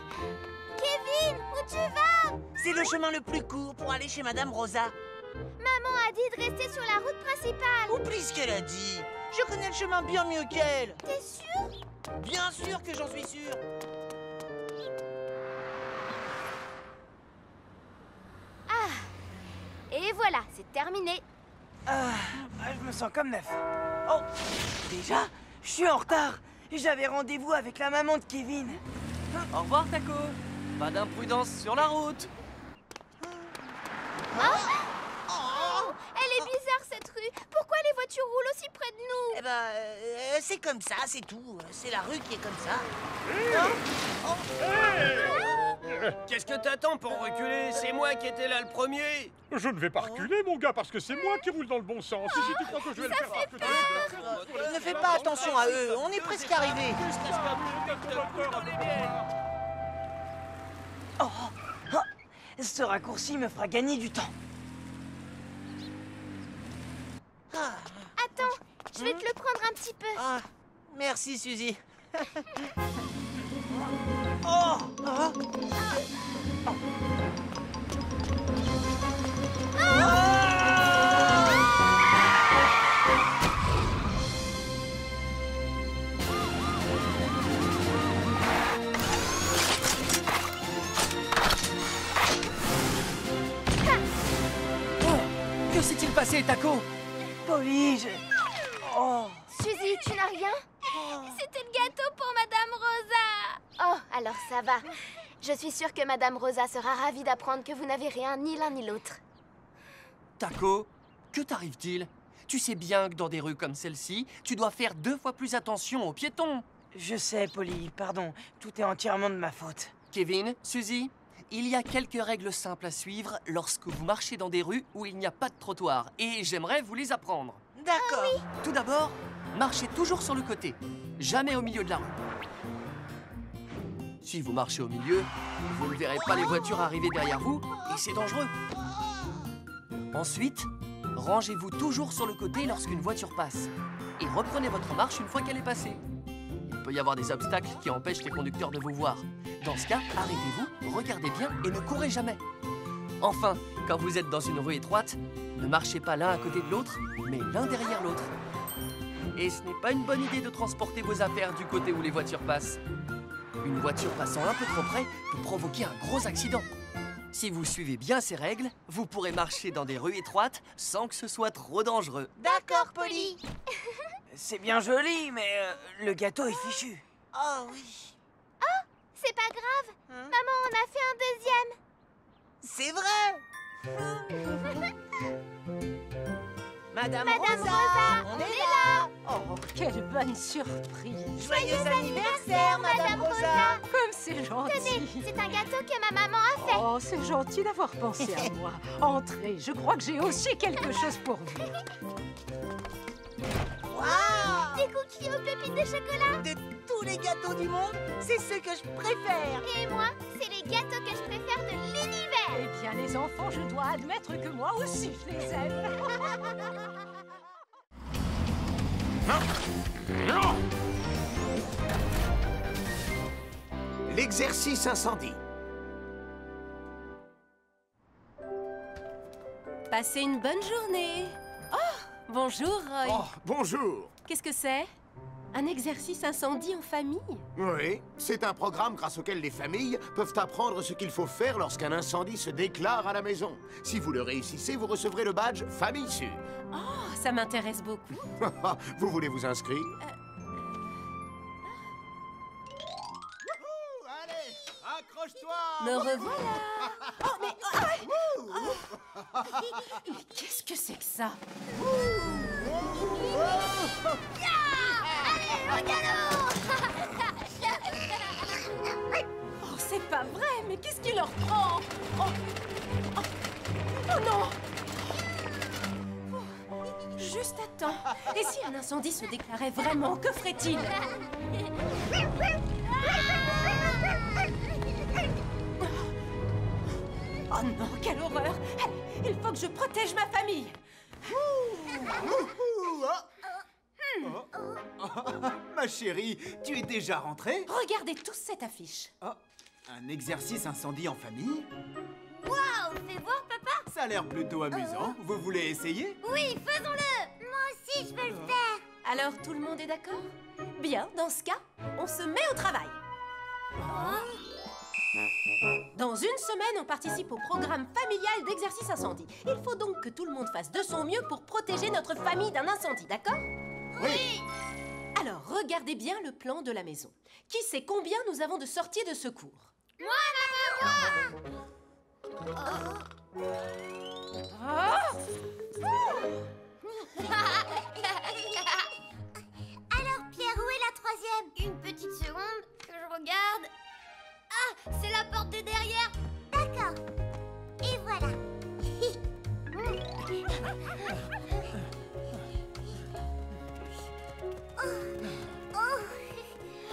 Kevin, où tu vas? C'est le chemin le plus court pour aller chez Madame Rosa. Maman a dit de rester sur la route principale. Oublie ce qu'elle a dit. Je connais le chemin bien mieux qu'elle. T'es sûr? Bien sûr que j'en suis sûr. Et voilà, c'est terminé. Je me sens comme neuf. Oh, déjà, je suis en retard. J'avais rendez-vous avec la maman de Kevin. Au revoir, Taco. Pas d'imprudence sur la route. Elle est bizarre cette rue. Pourquoi les voitures roulent aussi près de nous? Eh ben, c'est comme ça, c'est tout. C'est la rue qui est comme ça. Qu'est-ce que t'attends pour reculer? C'est moi qui étais là le premier. Je ne vais pas reculer, mon gars, parce que c'est moi qui roule dans le bon sens. Et si tu crois que je vais le faire parce que tu Ne fais pas attention à eux, on est presque arrivés. Ce raccourci me fera gagner du temps. Attends, je vais te le prendre un petit peu. Ah, merci, Suzy. Que s'est-il passé, Taco? Polly, Suzy, tu n'as rien? C'était le gâteau pour Madame Rosa. Oh, alors ça va. Je suis sûre que Madame Rosa sera ravie d'apprendre que vous n'avez rien, ni l'un ni l'autre. Taco, que t'arrive-t-il? Tu sais bien que dans des rues comme celle-ci, tu dois faire 2 fois plus attention aux piétons. Je sais, Polly, pardon. Tout est entièrement de ma faute. Kevin, Suzy, Il y a quelques règles simples à suivre lorsque vous marchez dans des rues où il n'y a pas de trottoir. Et j'aimerais vous les apprendre. D'accord. Tout d'abord, marchez toujours sur le côté, jamais au milieu de la rue. Si vous marchez au milieu, vous ne verrez pas les voitures arriver derrière vous et c'est dangereux. Ensuite, rangez-vous toujours sur le côté lorsqu'une voiture passe et reprenez votre marche une fois qu'elle est passée. Il peut y avoir des obstacles qui empêchent les conducteurs de vous voir. Dans ce cas, arrêtez-vous, regardez bien et ne courez jamais. Enfin, quand vous êtes dans une rue étroite, ne marchez pas l'un à côté de l'autre, mais l'un derrière l'autre. Et ce n'est pas une bonne idée de transporter vos affaires du côté où les voitures passent. Une voiture passant un peu trop près peut provoquer un gros accident. Si vous suivez bien ces règles, vous pourrez marcher dans des rues étroites sans que ce soit trop dangereux. D'accord, Polly. C'est bien joli, mais le gâteau est fichu. Oh oui. Oh, c'est pas grave. Maman en a fait un deuxième. C'est vrai. Madame Rosa, on est là. Oh, quelle bonne surprise! Joyeux anniversaire, Madame Rosa. Comme c'est gentil! Tenez, c'est un gâteau que ma maman a fait. Oh, c'est gentil d'avoir pensé à moi. Entrez, je crois que j'ai aussi quelque chose pour vous. Waouh! Des cookies aux pépites de chocolat. De tous les gâteaux du monde, c'est ceux que je préfère. Et moi, c'est les gâteaux que je préfère de l'univers. Eh bien, les enfants, je dois admettre que moi aussi, je les aime. L'exercice incendie. Passez une bonne journée. Oh, bonjour, Roy. Oh, bonjour. Qu'est-ce que c'est? Un exercice incendie en famille? Oui, c'est un programme grâce auquel les familles peuvent apprendre ce qu'il faut faire lorsqu'un incendie se déclare à la maison. Si vous le réussissez, vous recevrez le badge Famille Sûre. Oh, ça m'intéresse beaucoup. Vous voulez vous inscrire? Allez, accroche-toi! Me revoilà! Oh, mais... Qu'est-ce que c'est que ça? Oh, c'est pas vrai! Mais qu'est-ce qui leur prend? Oh, oh, oh non! Juste à temps. Et si un incendie se déclarait vraiment, que ferait-il? Oh non, quelle horreur! Allez, il faut que je protège ma famille. Ma chérie, tu es déjà rentrée? Regardez tous cette affiche. Oh, un exercice incendie en famille? Waouh, fais voir, papa. Ça a l'air plutôt amusant. Vous voulez essayer? Oui, faisons-le. Moi aussi, je veux le faire. Alors, tout le monde est d'accord? Bien, dans ce cas, on se met au travail. Dans une semaine, on participe au programme familial d'exercice incendie. Il faut donc que tout le monde fasse de son mieux pour protéger notre famille d'un incendie, d'accord? Oui. Alors, regardez bien le plan de la maison. Qui sait combien nous avons de sorties de secours? Moi, maman, Alors, Pierre, où est la troisième? Une petite seconde, que je regarde. Ah, c'est la porte de derrière. D'accord. Et voilà.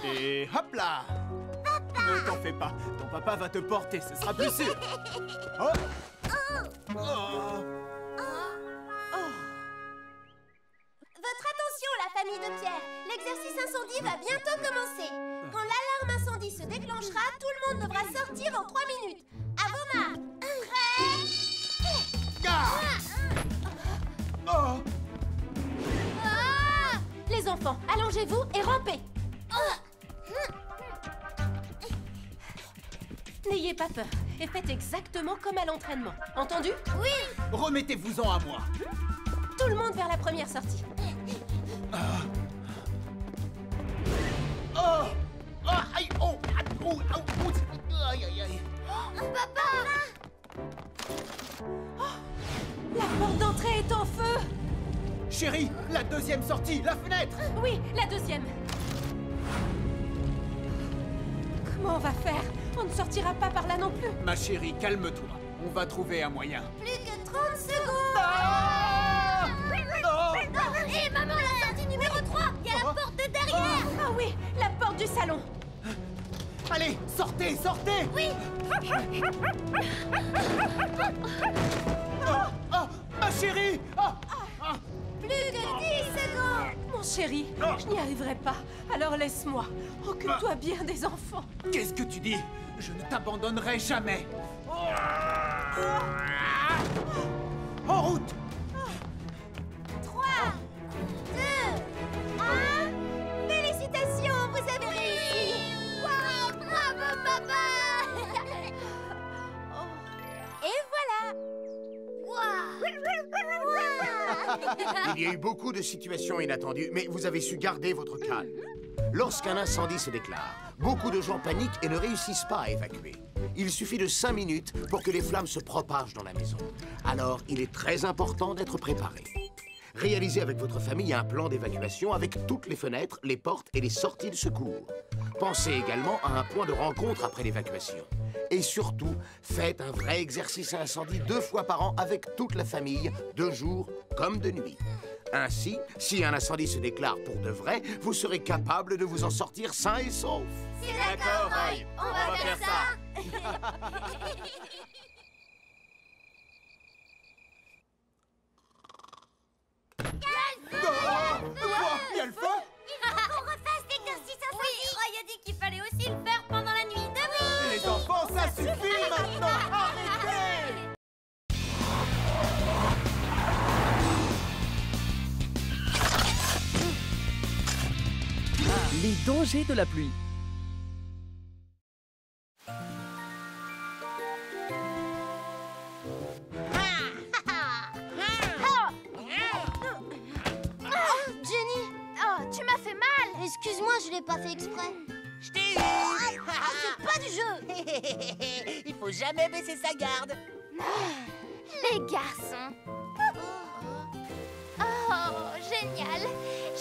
Et hop là! Papa! Ne t'en fais pas, ton papa va te porter, ce sera plus sûr. Oh. Oh. Votre attention, la famille de Pierre. L'exercice incendie va bientôt commencer. Quand l'alarme incendie se déclenchera, tout le monde devra sortir en 3 minutes. À vos marques. Les enfants, allongez-vous et rampez. N'ayez pas peur et faites exactement comme à l'entraînement. Entendu? Oui. Remettez-vous-en à moi. Tout le monde vers la première sortie. Oh! Ah, aïe! Oh! Oh! Oh! Aïe, aïe, aïe! Papa! La porte d'entrée est en feu! Chérie, la deuxième sortie, la fenêtre! Oui, la deuxième. Comment on va faire? On ne sortira pas par là non plus. Ma chérie, calme-toi. On va trouver un moyen. Plus que 30 secondes. Hé, maman, la sortie numéro 3. Il y a la porte de derrière. Ah oui, la porte du salon. Allez, sortez, sortez. Oui. Oh, ma chérie. Plus que 10 secondes. Mon chéri, je n'y arriverai pas. Alors laisse-moi. Occupe-toi bien des enfants. Qu'est-ce que tu dis? Je ne t'abandonnerai jamais. En route. 3, 2, 1. Félicitations, vous avez réussi. Wow, bravo, papa. Et voilà. Il y a eu beaucoup de situations inattendues, mais vous avez su garder votre calme. Lorsqu'un incendie se déclare, beaucoup de gens paniquent et ne réussissent pas à évacuer. Il suffit de 5 minutes pour que les flammes se propagent dans la maison. Alors, il est très important d'être préparé. Réalisez avec votre famille un plan d'évacuation avec toutes les fenêtres, les portes et les sorties de secours. Pensez également à un point de rencontre après l'évacuation. Et surtout, faites un vrai exercice à incendie 2 fois par an avec toute la famille, de jour comme de nuit. Ainsi, si un incendie se déclare pour de vrai, vous serez capable de vous en sortir sain et sauf. C'est d'accord, Roy. On va faire ça. Il y a le feu. Il faut qu'on refasse l'exercice incendie. Oui, Roy a dit qu'il fallait aussi le faire pendant la nuit. Debout. Les enfants, ça suffit maintenant. Arrêtez. Les dangers de la pluie. Jenny. Oh, tu m'as fait mal. Excuse-moi, je l'ai pas fait exprès. Je t'ai eu. C'est pas du jeu. Il faut jamais baisser sa garde. Les garçons. Oh, génial.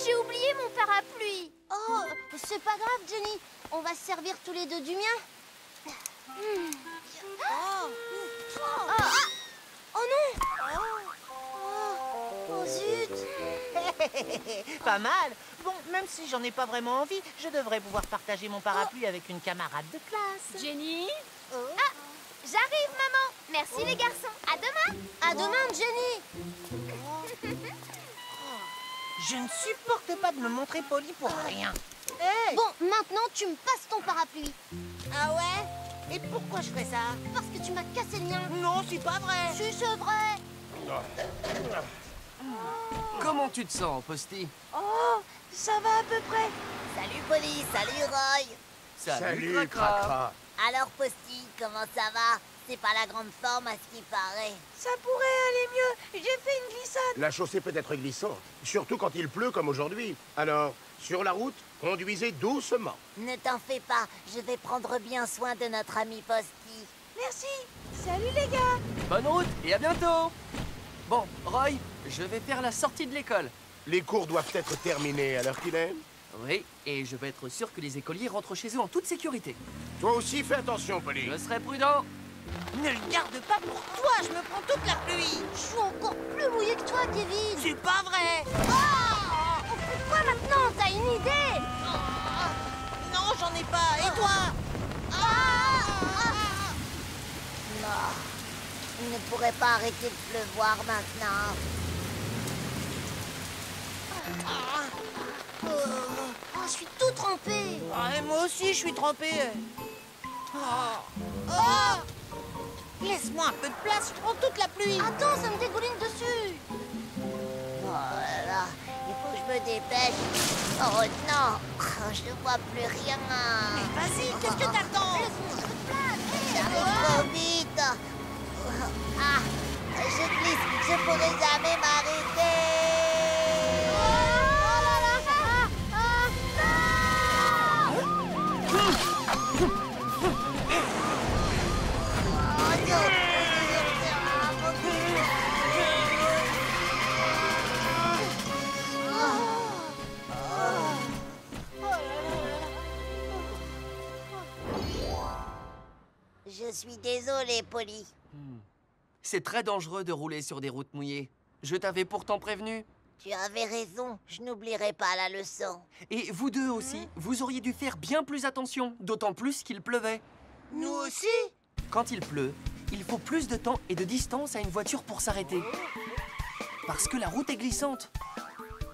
J'ai oublié mon parapluie. Oh, c'est pas grave, Jenny. On va se servir tous les deux du mien. Oh non. Oh zut. Pas mal. Bon, même si j'en ai pas vraiment envie, je devrais pouvoir partager mon parapluie avec une camarade de classe. Jenny. Ah, j'arrive, maman. Merci les garçons. À demain. À demain, Jenny. Je ne supporte pas de me montrer poli pour rien. Hey. Bon, maintenant, tu me passes ton parapluie. Ah ouais? Et pourquoi je ferais ça? Parce que tu m'as cassé le mien. Non, c'est pas vrai. Si, c'est vrai. Comment tu te sens, Posty? Oh, ça va à peu près. Salut Polly, salut Roy. Salut, Cracra. Alors Posty, comment ça va? C'est pas la grande forme à ce qui paraît. Ça pourrait aller mieux. J'ai fait une glissade. La chaussée peut être glissante, surtout quand il pleut comme aujourd'hui. Alors, sur la route, conduisez doucement. Ne t'en fais pas, je vais prendre bien soin de notre ami Posty. Merci. Salut les gars. Bonne route et à bientôt. Bon, Roy, je vais faire la sortie de l'école. Les cours doivent être terminés à l'heure qu'il est. Oui, et je veux être sûr que les écoliers rentrent chez eux en toute sécurité. Toi aussi, fais attention, Polly. Je serai prudent. Ne le garde pas pour toi, je me prends toute la pluie. Je suis encore plus mouillée que toi, Kevin. C'est pas vrai. On fait quoi maintenant? T'as une idée? Non, j'en ai pas. Et toi? Non, il ne pourrait pas arrêter de pleuvoir maintenant. Oh, je suis tout trempée. Et moi aussi, je suis trempée. Laisse-moi un peu de place, je prends toute la pluie. Attends, ça me dégouline dessus. Oh là là, il faut que je me dépêche. Oh non, je ne vois plus rien. Mais vas-y, qu'est-ce que t'attends? J'arrive trop vite. Ah, je glisse, je pourrai jamais m'arrêter. Je suis désolée, Polly. C'est très dangereux de rouler sur des routes mouillées. Je t'avais pourtant prévenu. Tu avais raison, je n'oublierai pas la leçon. Et vous deux aussi, vous auriez dû faire bien plus attention, d'autant plus qu'il pleuvait. Nous aussi? Quand il pleut, il faut plus de temps et de distance à une voiture pour s'arrêter. Parce que la route est glissante.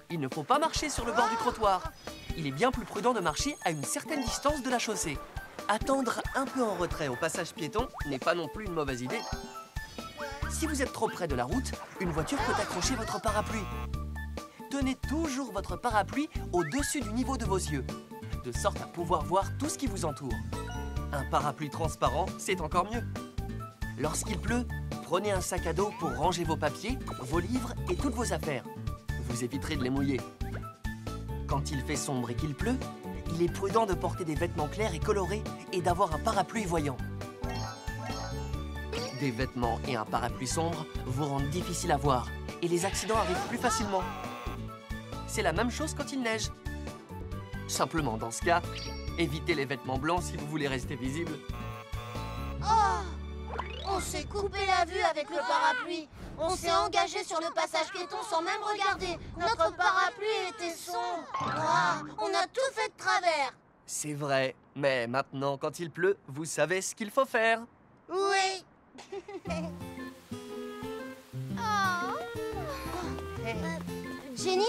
Il ne faut pas marcher sur le bord du trottoir. Il est bien plus prudent de marcher à une certaine distance de la chaussée. Attendre un peu en retrait au passage piéton n'est pas non plus une mauvaise idée. Si vous êtes trop près de la route, une voiture peut accrocher votre parapluie. Tenez toujours votre parapluie au-dessus du niveau de vos yeux, de sorte à pouvoir voir tout ce qui vous entoure. Un parapluie transparent, c'est encore mieux. Lorsqu'il pleut, prenez un sac à dos pour ranger vos papiers, vos livres et toutes vos affaires. Vous éviterez de les mouiller. Quand il fait sombre et qu'il pleut, il est prudent de porter des vêtements clairs et colorés et d'avoir un parapluie voyant. Des vêtements et un parapluie sombre vous rendent difficile à voir et les accidents arrivent plus facilement. C'est la même chose quand il neige. Simplement, dans ce cas, évitez les vêtements blancs si vous voulez rester visible. Oh! On s'est coupé la vue avec le parapluie. On s'est engagé sur le passage piéton sans même regarder. Notre parapluie était sombre. On a tout fait de travers. C'est vrai, mais maintenant, quand il pleut, vous savez ce qu'il faut faire. Oui. Jenny,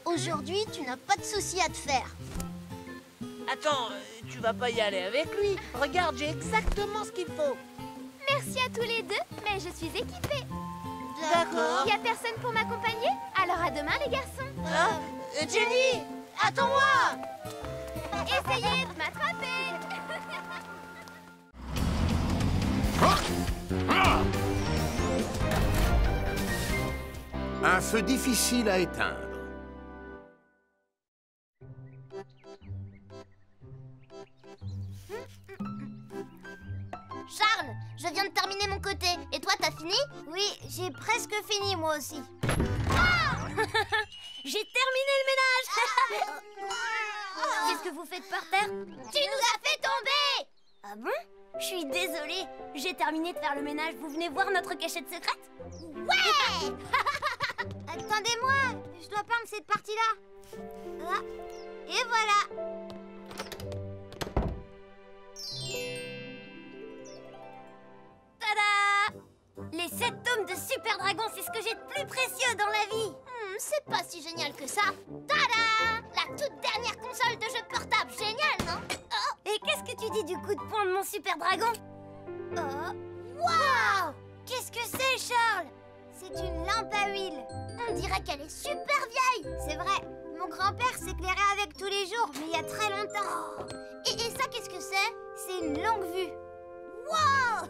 aujourd'hui, tu n'as pas de soucis à te faire. Attends, tu vas pas y aller avec lui. Regarde, j'ai exactement ce qu'il faut. Merci à tous les deux, mais je suis équipée. D'accord. Y a personne pour m'accompagner? Alors à demain, les garçons. Jenny, attends-moi. Essayez de m'attraper. Un feu difficile à éteindre. Charles, je viens de terminer mon côté. Et toi, t'as fini? Oui, j'ai presque fini, moi aussi. J'ai terminé le ménage. Qu'est-ce que vous faites par terre? Tu nous as fait tomber. Ah bon? Je suis désolée. J'ai terminé de faire le ménage. Vous venez voir notre cachette secrète? Ouais. Attendez-moi, je dois peindre cette partie-là. Ah. Et voilà. Tada! Les 7 tomes de Super Dragon, c'est ce que j'ai de plus précieux dans la vie. C'est pas si génial que ça. Tada! La toute dernière console de jeu portable. Génial, non? Et qu'est-ce que tu dis du coup de poing de mon Super Dragon? Waouh! Qu'est-ce que c'est, Charles? C'est une lampe à huile. On dirait qu'elle est super vieille. C'est vrai. Mon grand-père s'éclairait avec tous les jours, mais il y a très longtemps. Et ça, qu'est-ce que c'est? C'est une longue vue. Wow!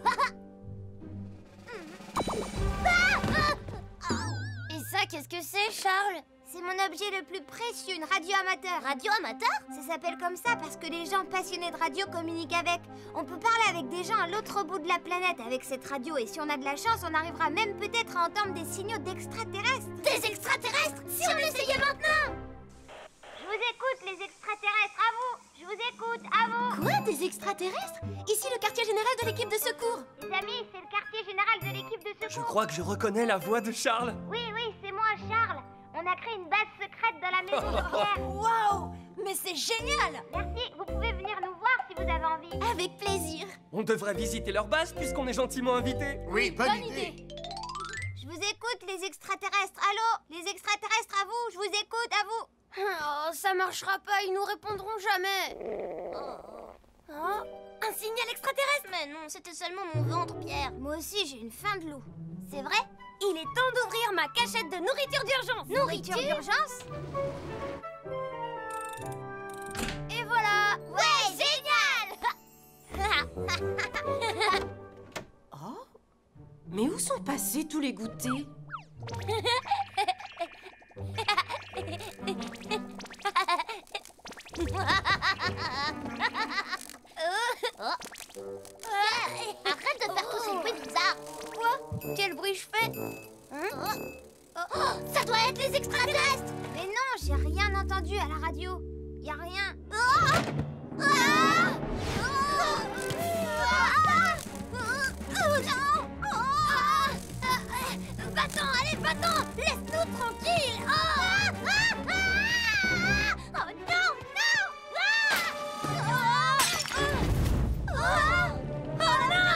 Et ça, qu'est-ce que c'est, Charles? C'est mon objet le plus précieux, une radio amateur. Radio amateur? Ça s'appelle comme ça parce que les gens passionnés de radio communiquent avec. On peut parler avec des gens à l'autre bout de la planète avec cette radio. Et si on a de la chance, on arrivera même peut-être à entendre des signaux d'extraterrestres. Des extraterrestres? Si on l'essayait maintenant! Je vous écoute, les extraterrestres, à vous! Je vous écoute, à vous! Quoi, des extraterrestres? Ici le quartier général de l'équipe de secours! Les amis, c'est le quartier général de l'équipe de secours! Je crois que je reconnais la voix de Charles. Oui, c'est moi, Charles! On a créé une base secrète dans la maison de Pierre! Waouh! Mais c'est génial! Merci, vous pouvez venir nous voir si vous avez envie! Avec plaisir! On devrait visiter leur base puisqu'on est gentiment invités. Oui, bonne idée. Je vous écoute, les extraterrestres! Allô? Les extraterrestres, à vous! Je vous écoute, à vous! Oh, ça marchera pas, ils nous répondront jamais. Un signal extraterrestre? Mais non, c'était seulement mon ventre, Pierre. Moi aussi, j'ai une faim de loup. C'est vrai? Il est temps d'ouvrir ma cachette de nourriture d'urgence. Nourriture d'urgence? Et voilà. Ouais, génial. Oh? Mais où sont passés tous les goûters? Arrête de faire tous ces bruits bizarres. Quoi? Quel bruit je fais? Ça doit être les extraterrestres. Mais non, j'ai rien entendu à la radio. Y a rien. Maintenant, laisse-nous tranquilles. Oh, oh non, non. Oh non.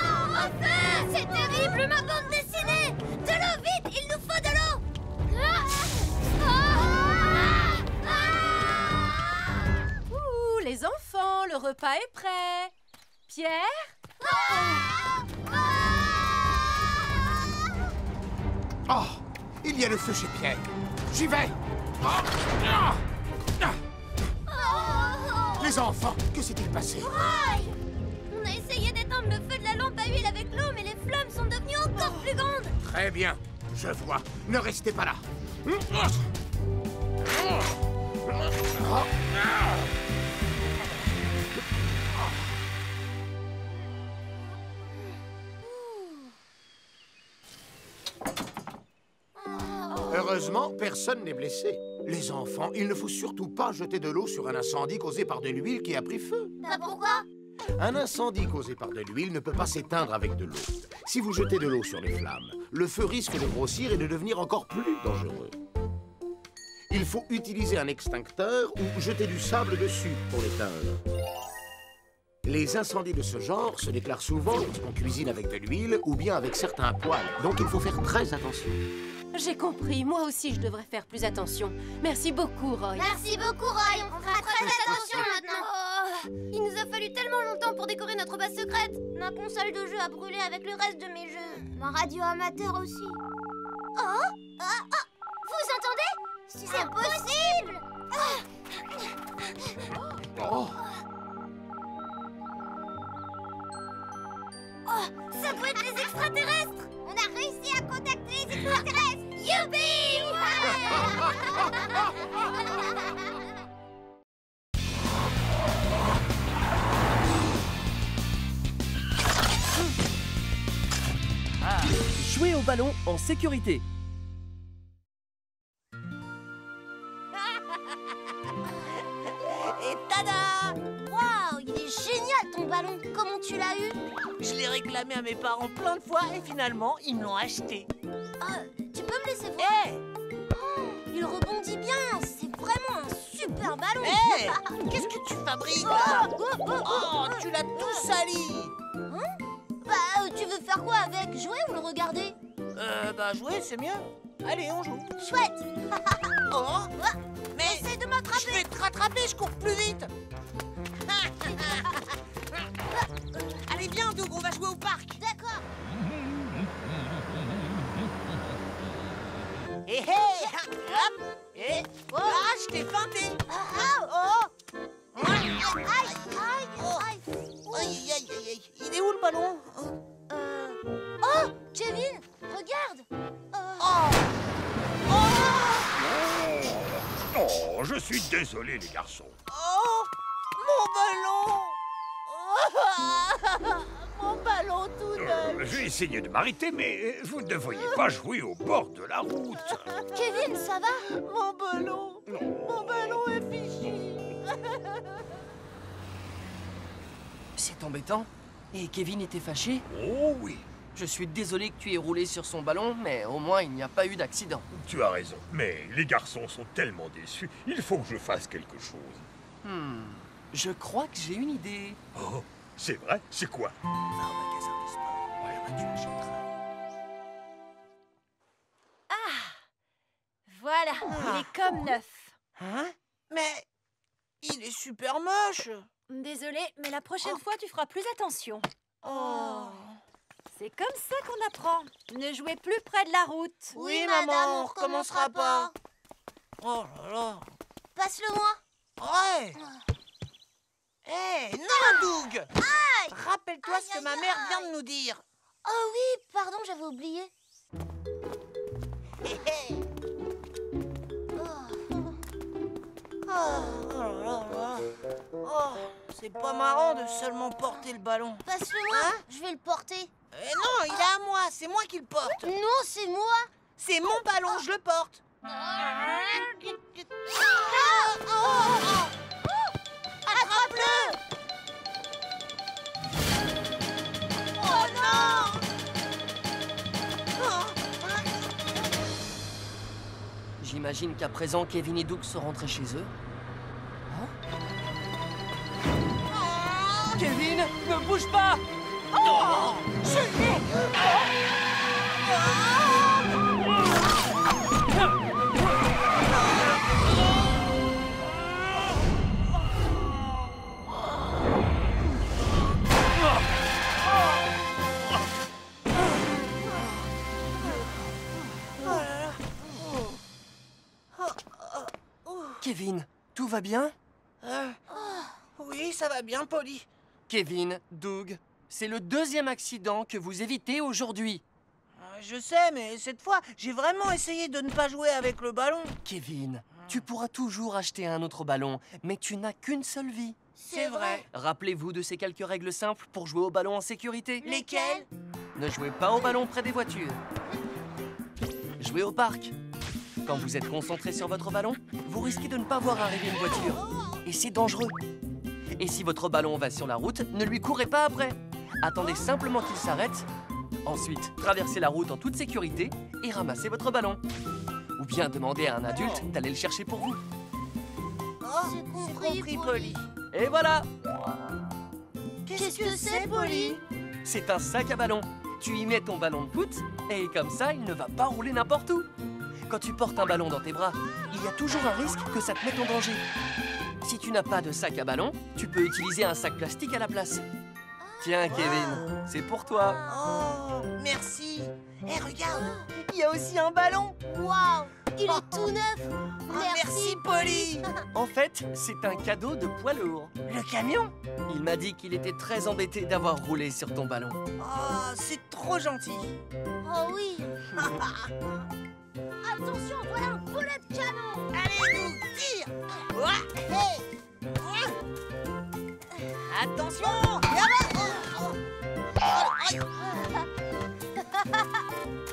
C'est terrible, ma bande dessinée. De l'eau, vite, il nous faut de l'eau. Ouh, les enfants, le repas est prêt. Pierre? Oh, il y a le feu chez Pierre. J'y vais. Les enfants, que s'est-il passé? Aïe! On a essayé d'éteindre le feu de la lampe à huile avec l'eau, mais les flammes sont devenues encore plus grandes. Très bien, je vois. Ne restez pas là. Heureusement, personne n'est blessé. Les enfants, il ne faut surtout pas jeter de l'eau sur un incendie causé par de l'huile qui a pris feu. Bah pourquoi? Un incendie causé par de l'huile ne peut pas s'éteindre avec de l'eau. Si vous jetez de l'eau sur les flammes, le feu risque de grossir et de devenir encore plus dangereux. Il faut utiliser un extincteur ou jeter du sable dessus pour l'éteindre. Les incendies de ce genre se déclarent souvent lorsqu'on cuisine avec de l'huile ou bien avec certains poêles. Donc il faut faire très attention. J'ai compris, moi aussi je devrais faire plus attention. Merci beaucoup, Roy. Merci beaucoup, Roy. On fera très attention maintenant. Il nous a fallu tellement longtemps pour décorer notre base secrète. Ma console de jeu a brûlé avec le reste de mes jeux. Ma radio amateur aussi. Vous entendez? C'est impossible. Oh. Oh, ça doit être les extraterrestres. On a réussi à contacter les extraterrestres. Youpi! Jouer au ballon en sécurité. Et tada! Waouh, il est génial ton ballon. Comment tu l'as eu? Je l'ai réclamé à mes parents plein de fois et finalement, ils me l'ont acheté. Tu peux me laisser voir? Il rebondit bien. C'est vraiment un super ballon. Hé! Qu'est-ce que tu fabriques là? Oh, tu l'as tout sali. Bah, tu veux faire quoi avec? Jouer ou le regarder? Bah jouer, c'est mieux. Allez, on joue. Chouette. Oh! Mais essaie de m'attraper. Je vais te rattraper, je cours plus vite. Allez, viens, Doug, on va jouer au parc. D'accord. Et hop, et je t'ai feinté. Aïe. Il est où le ballon? Oh, Kevin, regarde. Oh, je suis désolé, les garçons. Oh, mon ballon. Mon ballon tout neuf. J'ai essayé de m'arrêter, mais vous ne devriez pas jouer au bord de la route. Kevin, ça va? Mon ballon. Mon ballon est fichu. C'est embêtant. Et Kevin était fâché? Oh oui. Je suis désolé que tu aies roulé sur son ballon, mais au moins il n'y a pas eu d'accident. Tu as raison, mais les garçons sont tellement déçus. Il faut que je fasse quelque chose. Je crois que j'ai une idée. Oh, c'est vrai? C'est quoi? Va au magasin de sport. Voilà, tu achèteras. Voilà, il est comme neuf. Hein? Mais il est super moche. Désolée, mais la prochaine fois, tu feras plus attention. Oh. C'est comme ça qu'on apprend. Ne jouez plus près de la route. Oui, maman, on recommencera pas. Oh là là. Passe-le-moi. Ouais. Hé, non, Doug. Aïe. Rappelle-toi ce que ma mère vient de nous dire. Oh oui, pardon, j'avais oublié. Oh, c'est pas marrant de seulement porter le ballon. Passe-le-moi, Hein? je vais le porter. Non, il est à moi, c'est moi qui le porte. Non, c'est moi. C'est mon ballon, je le porte. Attrape-le. Oh non. J'imagine qu'à présent, Kevin et Doug sont rentrés chez eux. Kevin, ne bouge pas! Oh, Kevin, tout va bien? Oui, ça va bien, Polly. Kevin, Doug, c'est le deuxième accident que vous évitez aujourd'hui. Je sais, mais cette fois, j'ai vraiment essayé de ne pas jouer avec le ballon. Kevin, tu pourras toujours acheter un autre ballon, mais tu n'as qu'une seule vie. C'est vrai. Rappelez-vous de ces quelques règles simples pour jouer au ballon en sécurité. Lesquelles? Ne jouez pas au ballon près des voitures. Jouez au parc. Quand vous êtes concentré sur votre ballon, vous risquez de ne pas voir arriver une voiture. Et c'est dangereux. Et si votre ballon va sur la route, ne lui courez pas après. Attendez simplement qu'il s'arrête. Ensuite, traversez la route en toute sécurité et ramassez votre ballon. Ou bien demandez à un adulte d'aller le chercher pour vous. C'est compris, Polly. Et voilà! Qu'est-ce que c'est, Polly? C'est un sac à ballon. Tu y mets ton ballon de foot et comme ça, il ne va pas rouler n'importe où. Quand tu portes un ballon dans tes bras, il y a toujours un risque que ça te mette en danger. Si tu n'as pas de sac à ballon, tu peux utiliser un sac plastique à la place. Tiens, Kevin, c'est pour toi. Oh, merci. Eh, regarde, il y a aussi un ballon. Waouh, il est tout neuf. Merci, Polly. En fait, c'est un cadeau de poids lourd. Le camion? Il m'a dit qu'il était très embêté d'avoir roulé sur ton ballon. Oh, c'est trop gentil. Oh oui. Attention, voilà un boulet de canon. Allez, nous tire. Attention.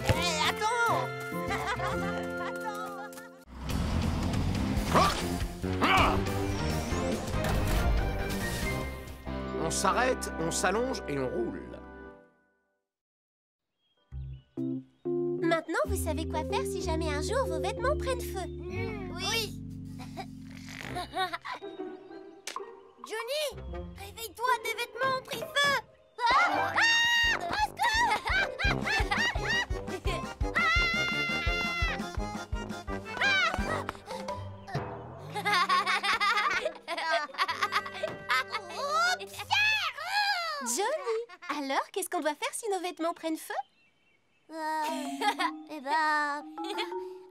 Hey, attends. On s'arrête, on s'allonge et on roule. Maintenant, vous savez quoi faire si jamais un jour vos vêtements prennent feu. Oui. Johnny, réveille-toi, tes vêtements ont pris feu. Johnny, alors qu'est-ce qu'on doit faire si nos vêtements prennent feu? Eh ben...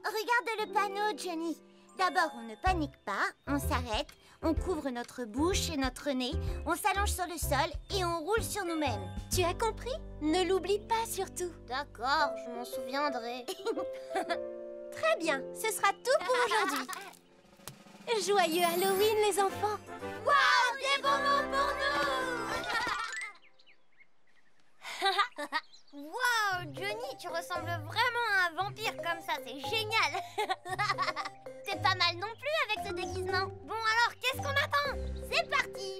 Regarde le panneau, Johnny. D'abord, on ne panique pas, on s'arrête, on couvre notre bouche et notre nez, on s'allonge sur le sol et on roule sur nous-mêmes. Tu as compris? Ne l'oublie pas surtout. D'accord, je m'en souviendrai. Très bien, ce sera tout pour aujourd'hui. Joyeux Halloween, les enfants! Waouh, des bonbons pour nous! Waouh, Johnny, tu ressembles vraiment à un vampire comme ça, c'est génial. T'es pas mal non plus avec ce déguisement. Bon alors, qu'est-ce qu'on attend? C'est parti.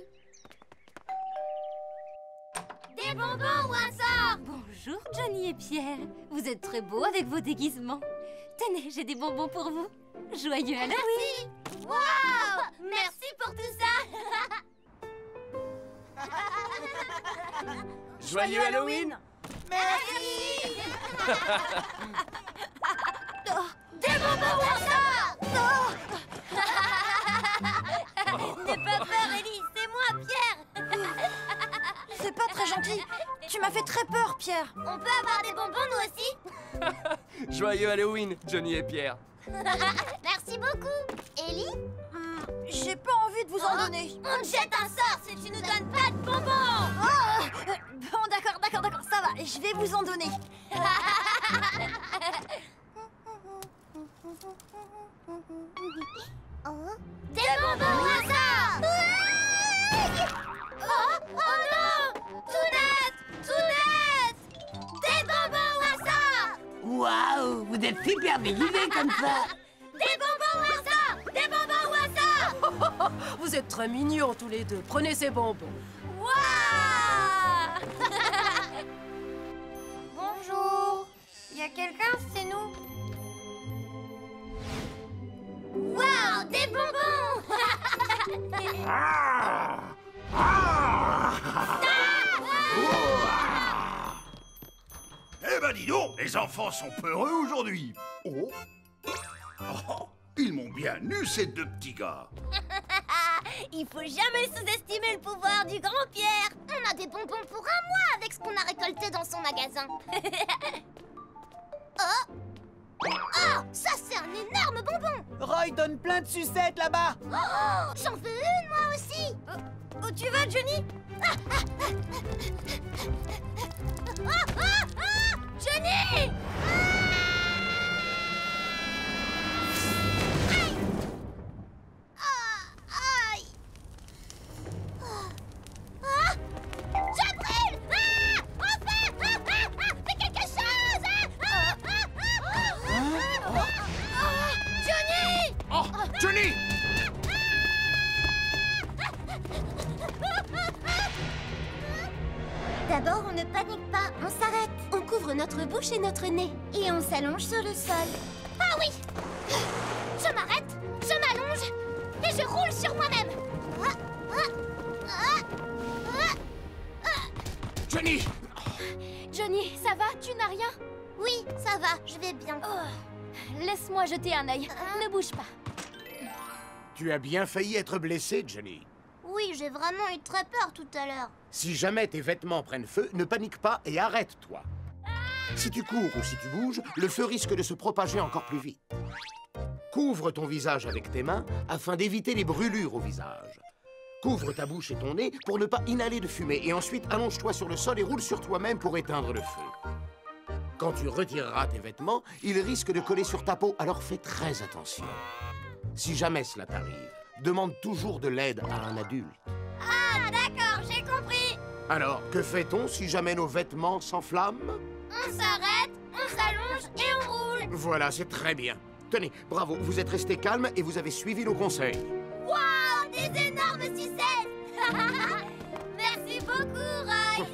Des bonbons ou un sort? Bonjour Johnny et Pierre. Vous êtes très beaux avec vos déguisements. Tenez, j'ai des bonbons pour vous. Joyeux Halloween. Merci. Waouh, merci pour tout ça. Joyeux Halloween! Merci. Des bonbons ou un sort? N'aie pas peur, Ellie, c'est moi, Pierre. C'est pas très gentil. Tu m'as fait très peur, Pierre. On peut avoir des bonbons, nous aussi? Joyeux Halloween, Johnny et Pierre. Merci beaucoup. Ellie? J'ai pas envie de vous en donner. On te jette un sort si tu nous donnes pas de bonbons. Bon, d'accord, ça va. Je vais vous en donner. Des bonbons ou un sort? Oh non! Tout net! Des bonbons ou un sort? Waouh, vous êtes super déguisés comme ça. Des bonbons ou un sort? Des bonbons ou un sort? Vous êtes très mignons tous les deux. Prenez ces bonbons. Waouh! Bonjour. Y a quelqu'un, c'est nous? Des bonbons. Eh ben dis donc, les enfants sont peureux aujourd'hui. Oh. Oh, ils m'ont bien eu ces deux petits gars. Il faut jamais sous-estimer le pouvoir du grand Pierre. On a des bonbons pour un mois avec ce qu'on a récolté dans son magasin. Oh, ça c'est un énorme bonbon. Roy donne plein de sucettes là-bas. Oh, j'en veux une moi aussi. Où tu vas, Johnny? Johnny! Aïe! Je brûle! Enfin! Fais quelque chose! Johnny! Oh, Johnny! D'abord, on ne panique pas, on s'arrête. On couvre notre bouche et notre nez. Et on s'allonge sur le sol. Ah oui! Je m'arrête, je m'allonge et je roule sur moi-même. Johnny! Johnny, ça va? Tu n'as rien? Oui, ça va, je vais bien. Laisse-moi jeter un œil. Ne bouge pas. Tu as bien failli être blessé, Johnny. Oui, j'ai vraiment eu très peur tout à l'heure. Si jamais tes vêtements prennent feu, ne panique pas et arrête-toi. Si tu cours ou si tu bouges, le feu risque de se propager encore plus vite. Couvre ton visage avec tes mains afin d'éviter les brûlures au visage. Couvre ta bouche et ton nez pour ne pas inhaler de fumée et ensuite allonge-toi sur le sol et roule sur toi-même pour éteindre le feu. Quand tu retireras tes vêtements, ils risquent de coller sur ta peau, alors fais très attention. Si jamais cela t'arrive, demande toujours de l'aide à un adulte. Ah, d'accord, j'ai compris. Alors, que fait-on si jamais nos vêtements s'enflamment? On s'arrête, on s'allonge et on roule. Voilà, c'est très bien. Tenez, bravo, vous êtes resté calme et vous avez suivi nos conseils. Waouh, des énormes sucettes. Merci beaucoup, Roy.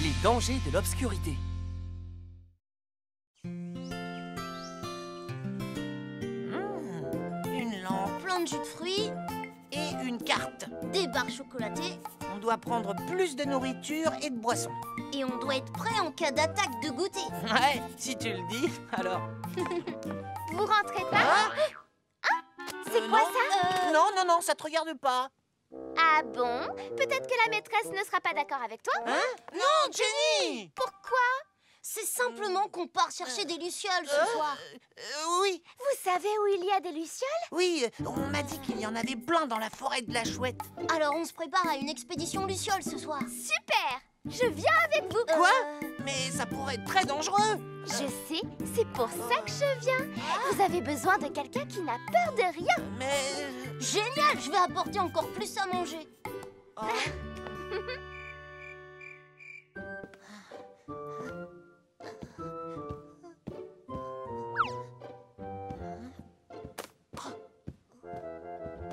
Les dangers de l'obscurité. Une lampe, Plein de jus de fruits, et une carte. des barres chocolatées, On doit prendre plus de nourriture et de boissons. et on doit être prêt en cas d'attaque de goûter. Ouais, si tu le dis, alors. Vous rentrez pas? C'est quoi ça? Non, ça te regarde pas. Ah bon? Peut-être que la maîtresse ne sera pas d'accord avec toi? Non, Jenny! Pourquoi? C'est simplement qu'on part chercher des lucioles ce soir. Oui, Vous savez où il y a des lucioles? oui, on m'a dit qu'il y en avait plein dans la forêt de la Chouette. Alors on se prépare à une expédition lucioles ce soir. Super! Je viens avec vous! Quoi? Mais ça pourrait être très dangereux. Je sais, c'est pour ça que je viens. Vous avez besoin de quelqu'un qui n'a peur de rien. Mais... Génial, je vais apporter encore plus à manger.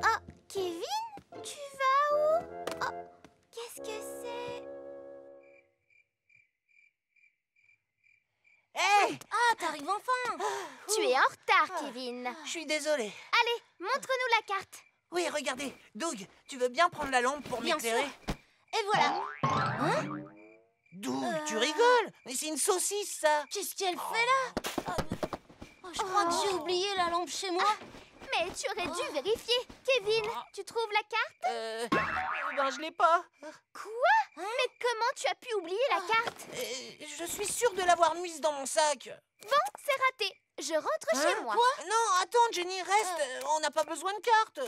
Oh, Kevin? Tu vas où? Oh, qu'est-ce que c'est? Hé! Ah, t'arrives enfin. Tu es en retard, Kevin. Je suis désolé. Allez, montre-nous la carte. Oui, regardez. Doug, tu veux bien prendre la lampe pour Bien m'éclairer? Et voilà. Doug, tu rigoles? Mais c'est une saucisse, ça. Qu'est-ce qu'elle fait là? Oh, je crois que j'ai oublié la lampe chez moi. Mais tu aurais dû vérifier. Kevin, tu trouves la carte? Ben, je l'ai pas. Quoi? Mais comment tu as pu oublier la carte? Je suis sûre de l'avoir mise dans mon sac. Bon, c'est raté. Je rentre chez moi. Quoi? Non, attends, Jenny, reste. On n'a pas besoin de carte.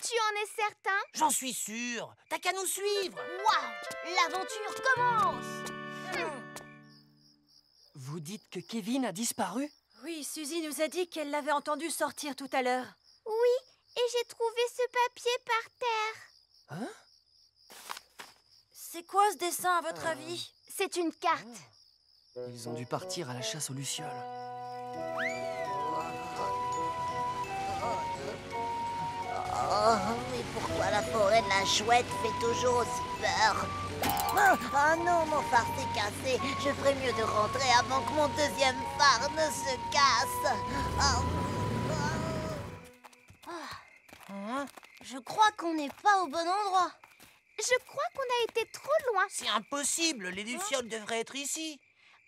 Tu en es certain? J'en suis sûre. T'as qu'à nous suivre. Waouh, l'aventure commence. Vous dites que Kevin a disparu? Oui, Suzy nous a dit qu'elle l'avait entendu sortir tout à l'heure. Oui, et j'ai trouvé ce papier par terre. Hein? C'est quoi ce dessin, à votre avis? C'est une carte. Ils ont dû partir à la chasse aux lucioles. Oh, mais pourquoi la forêt de la Chouette fait toujours aussi peur? Oh non, mon phare s'est cassé. Je ferais mieux de rentrer avant que mon deuxième phare ne se casse. Je crois qu'on n'est pas au bon endroit. Je crois qu'on a été trop loin. C'est impossible, les lucioles devraient être ici.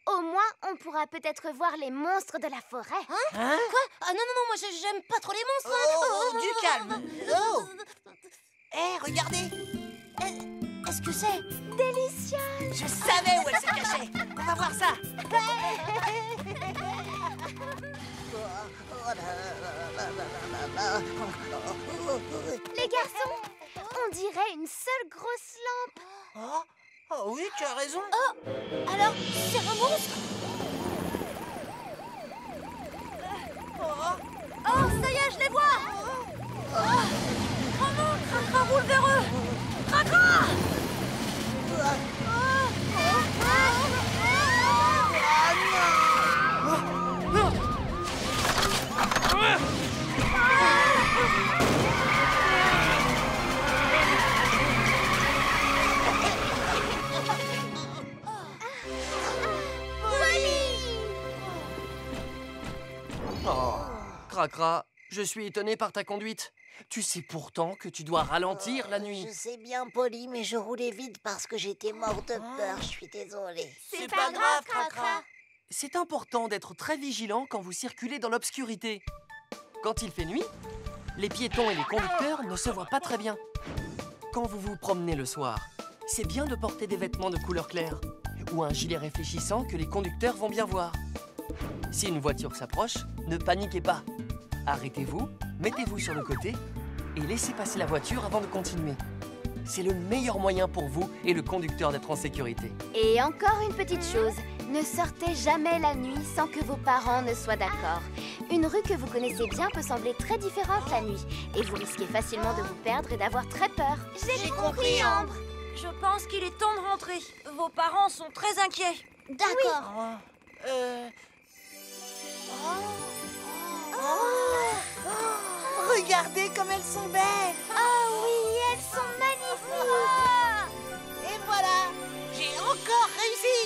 Au moins, on pourra peut-être voir les monstres de la forêt. Hein? Quoi? Ah non, moi j'aime pas trop les monstres. Oh, du calme. Oh. Hé, regardez. Est-ce que c'est Délicieux. Je savais où elle se cachait. On va voir ça. Les garçons, on dirait une seule grosse lampe. Oh oui, tu as raison. Oh, alors c'est un monstre? Oh, ça y est, je les vois. Oh non, Cracra roule vers eux. Cracra! Oh, Cracra, je suis étonné par ta conduite. Tu sais pourtant que tu dois ralentir la nuit. Je sais bien, Polly, mais je roulais vite parce que j'étais mort de peur. Je suis désolée. C'est pas grave, Cracra. C'est important d'être très vigilant quand vous circulez dans l'obscurité. Quand il fait nuit, les piétons et les conducteurs ne se voient pas très bien. Quand vous vous promenez le soir, c'est bien de porter des vêtements de couleur claire ou un gilet réfléchissant que les conducteurs vont bien voir. Si une voiture s'approche, ne paniquez pas. Arrêtez-vous, mettez-vous sur le côté et laissez passer la voiture avant de continuer. C'est le meilleur moyen pour vous et le conducteur d'être en sécurité. Et encore une petite chose, ne sortez jamais la nuit sans que vos parents ne soient d'accord. Une rue que vous connaissez bien peut sembler très différente la nuit et vous risquez facilement de vous perdre et d'avoir très peur. J'ai compris, Ambre. Je pense qu'il est temps de rentrer. Vos parents sont très inquiets. D'accord. Regardez comme elles sont belles. Oh oui, elles sont magnifiques. Et voilà, j'ai encore réussi.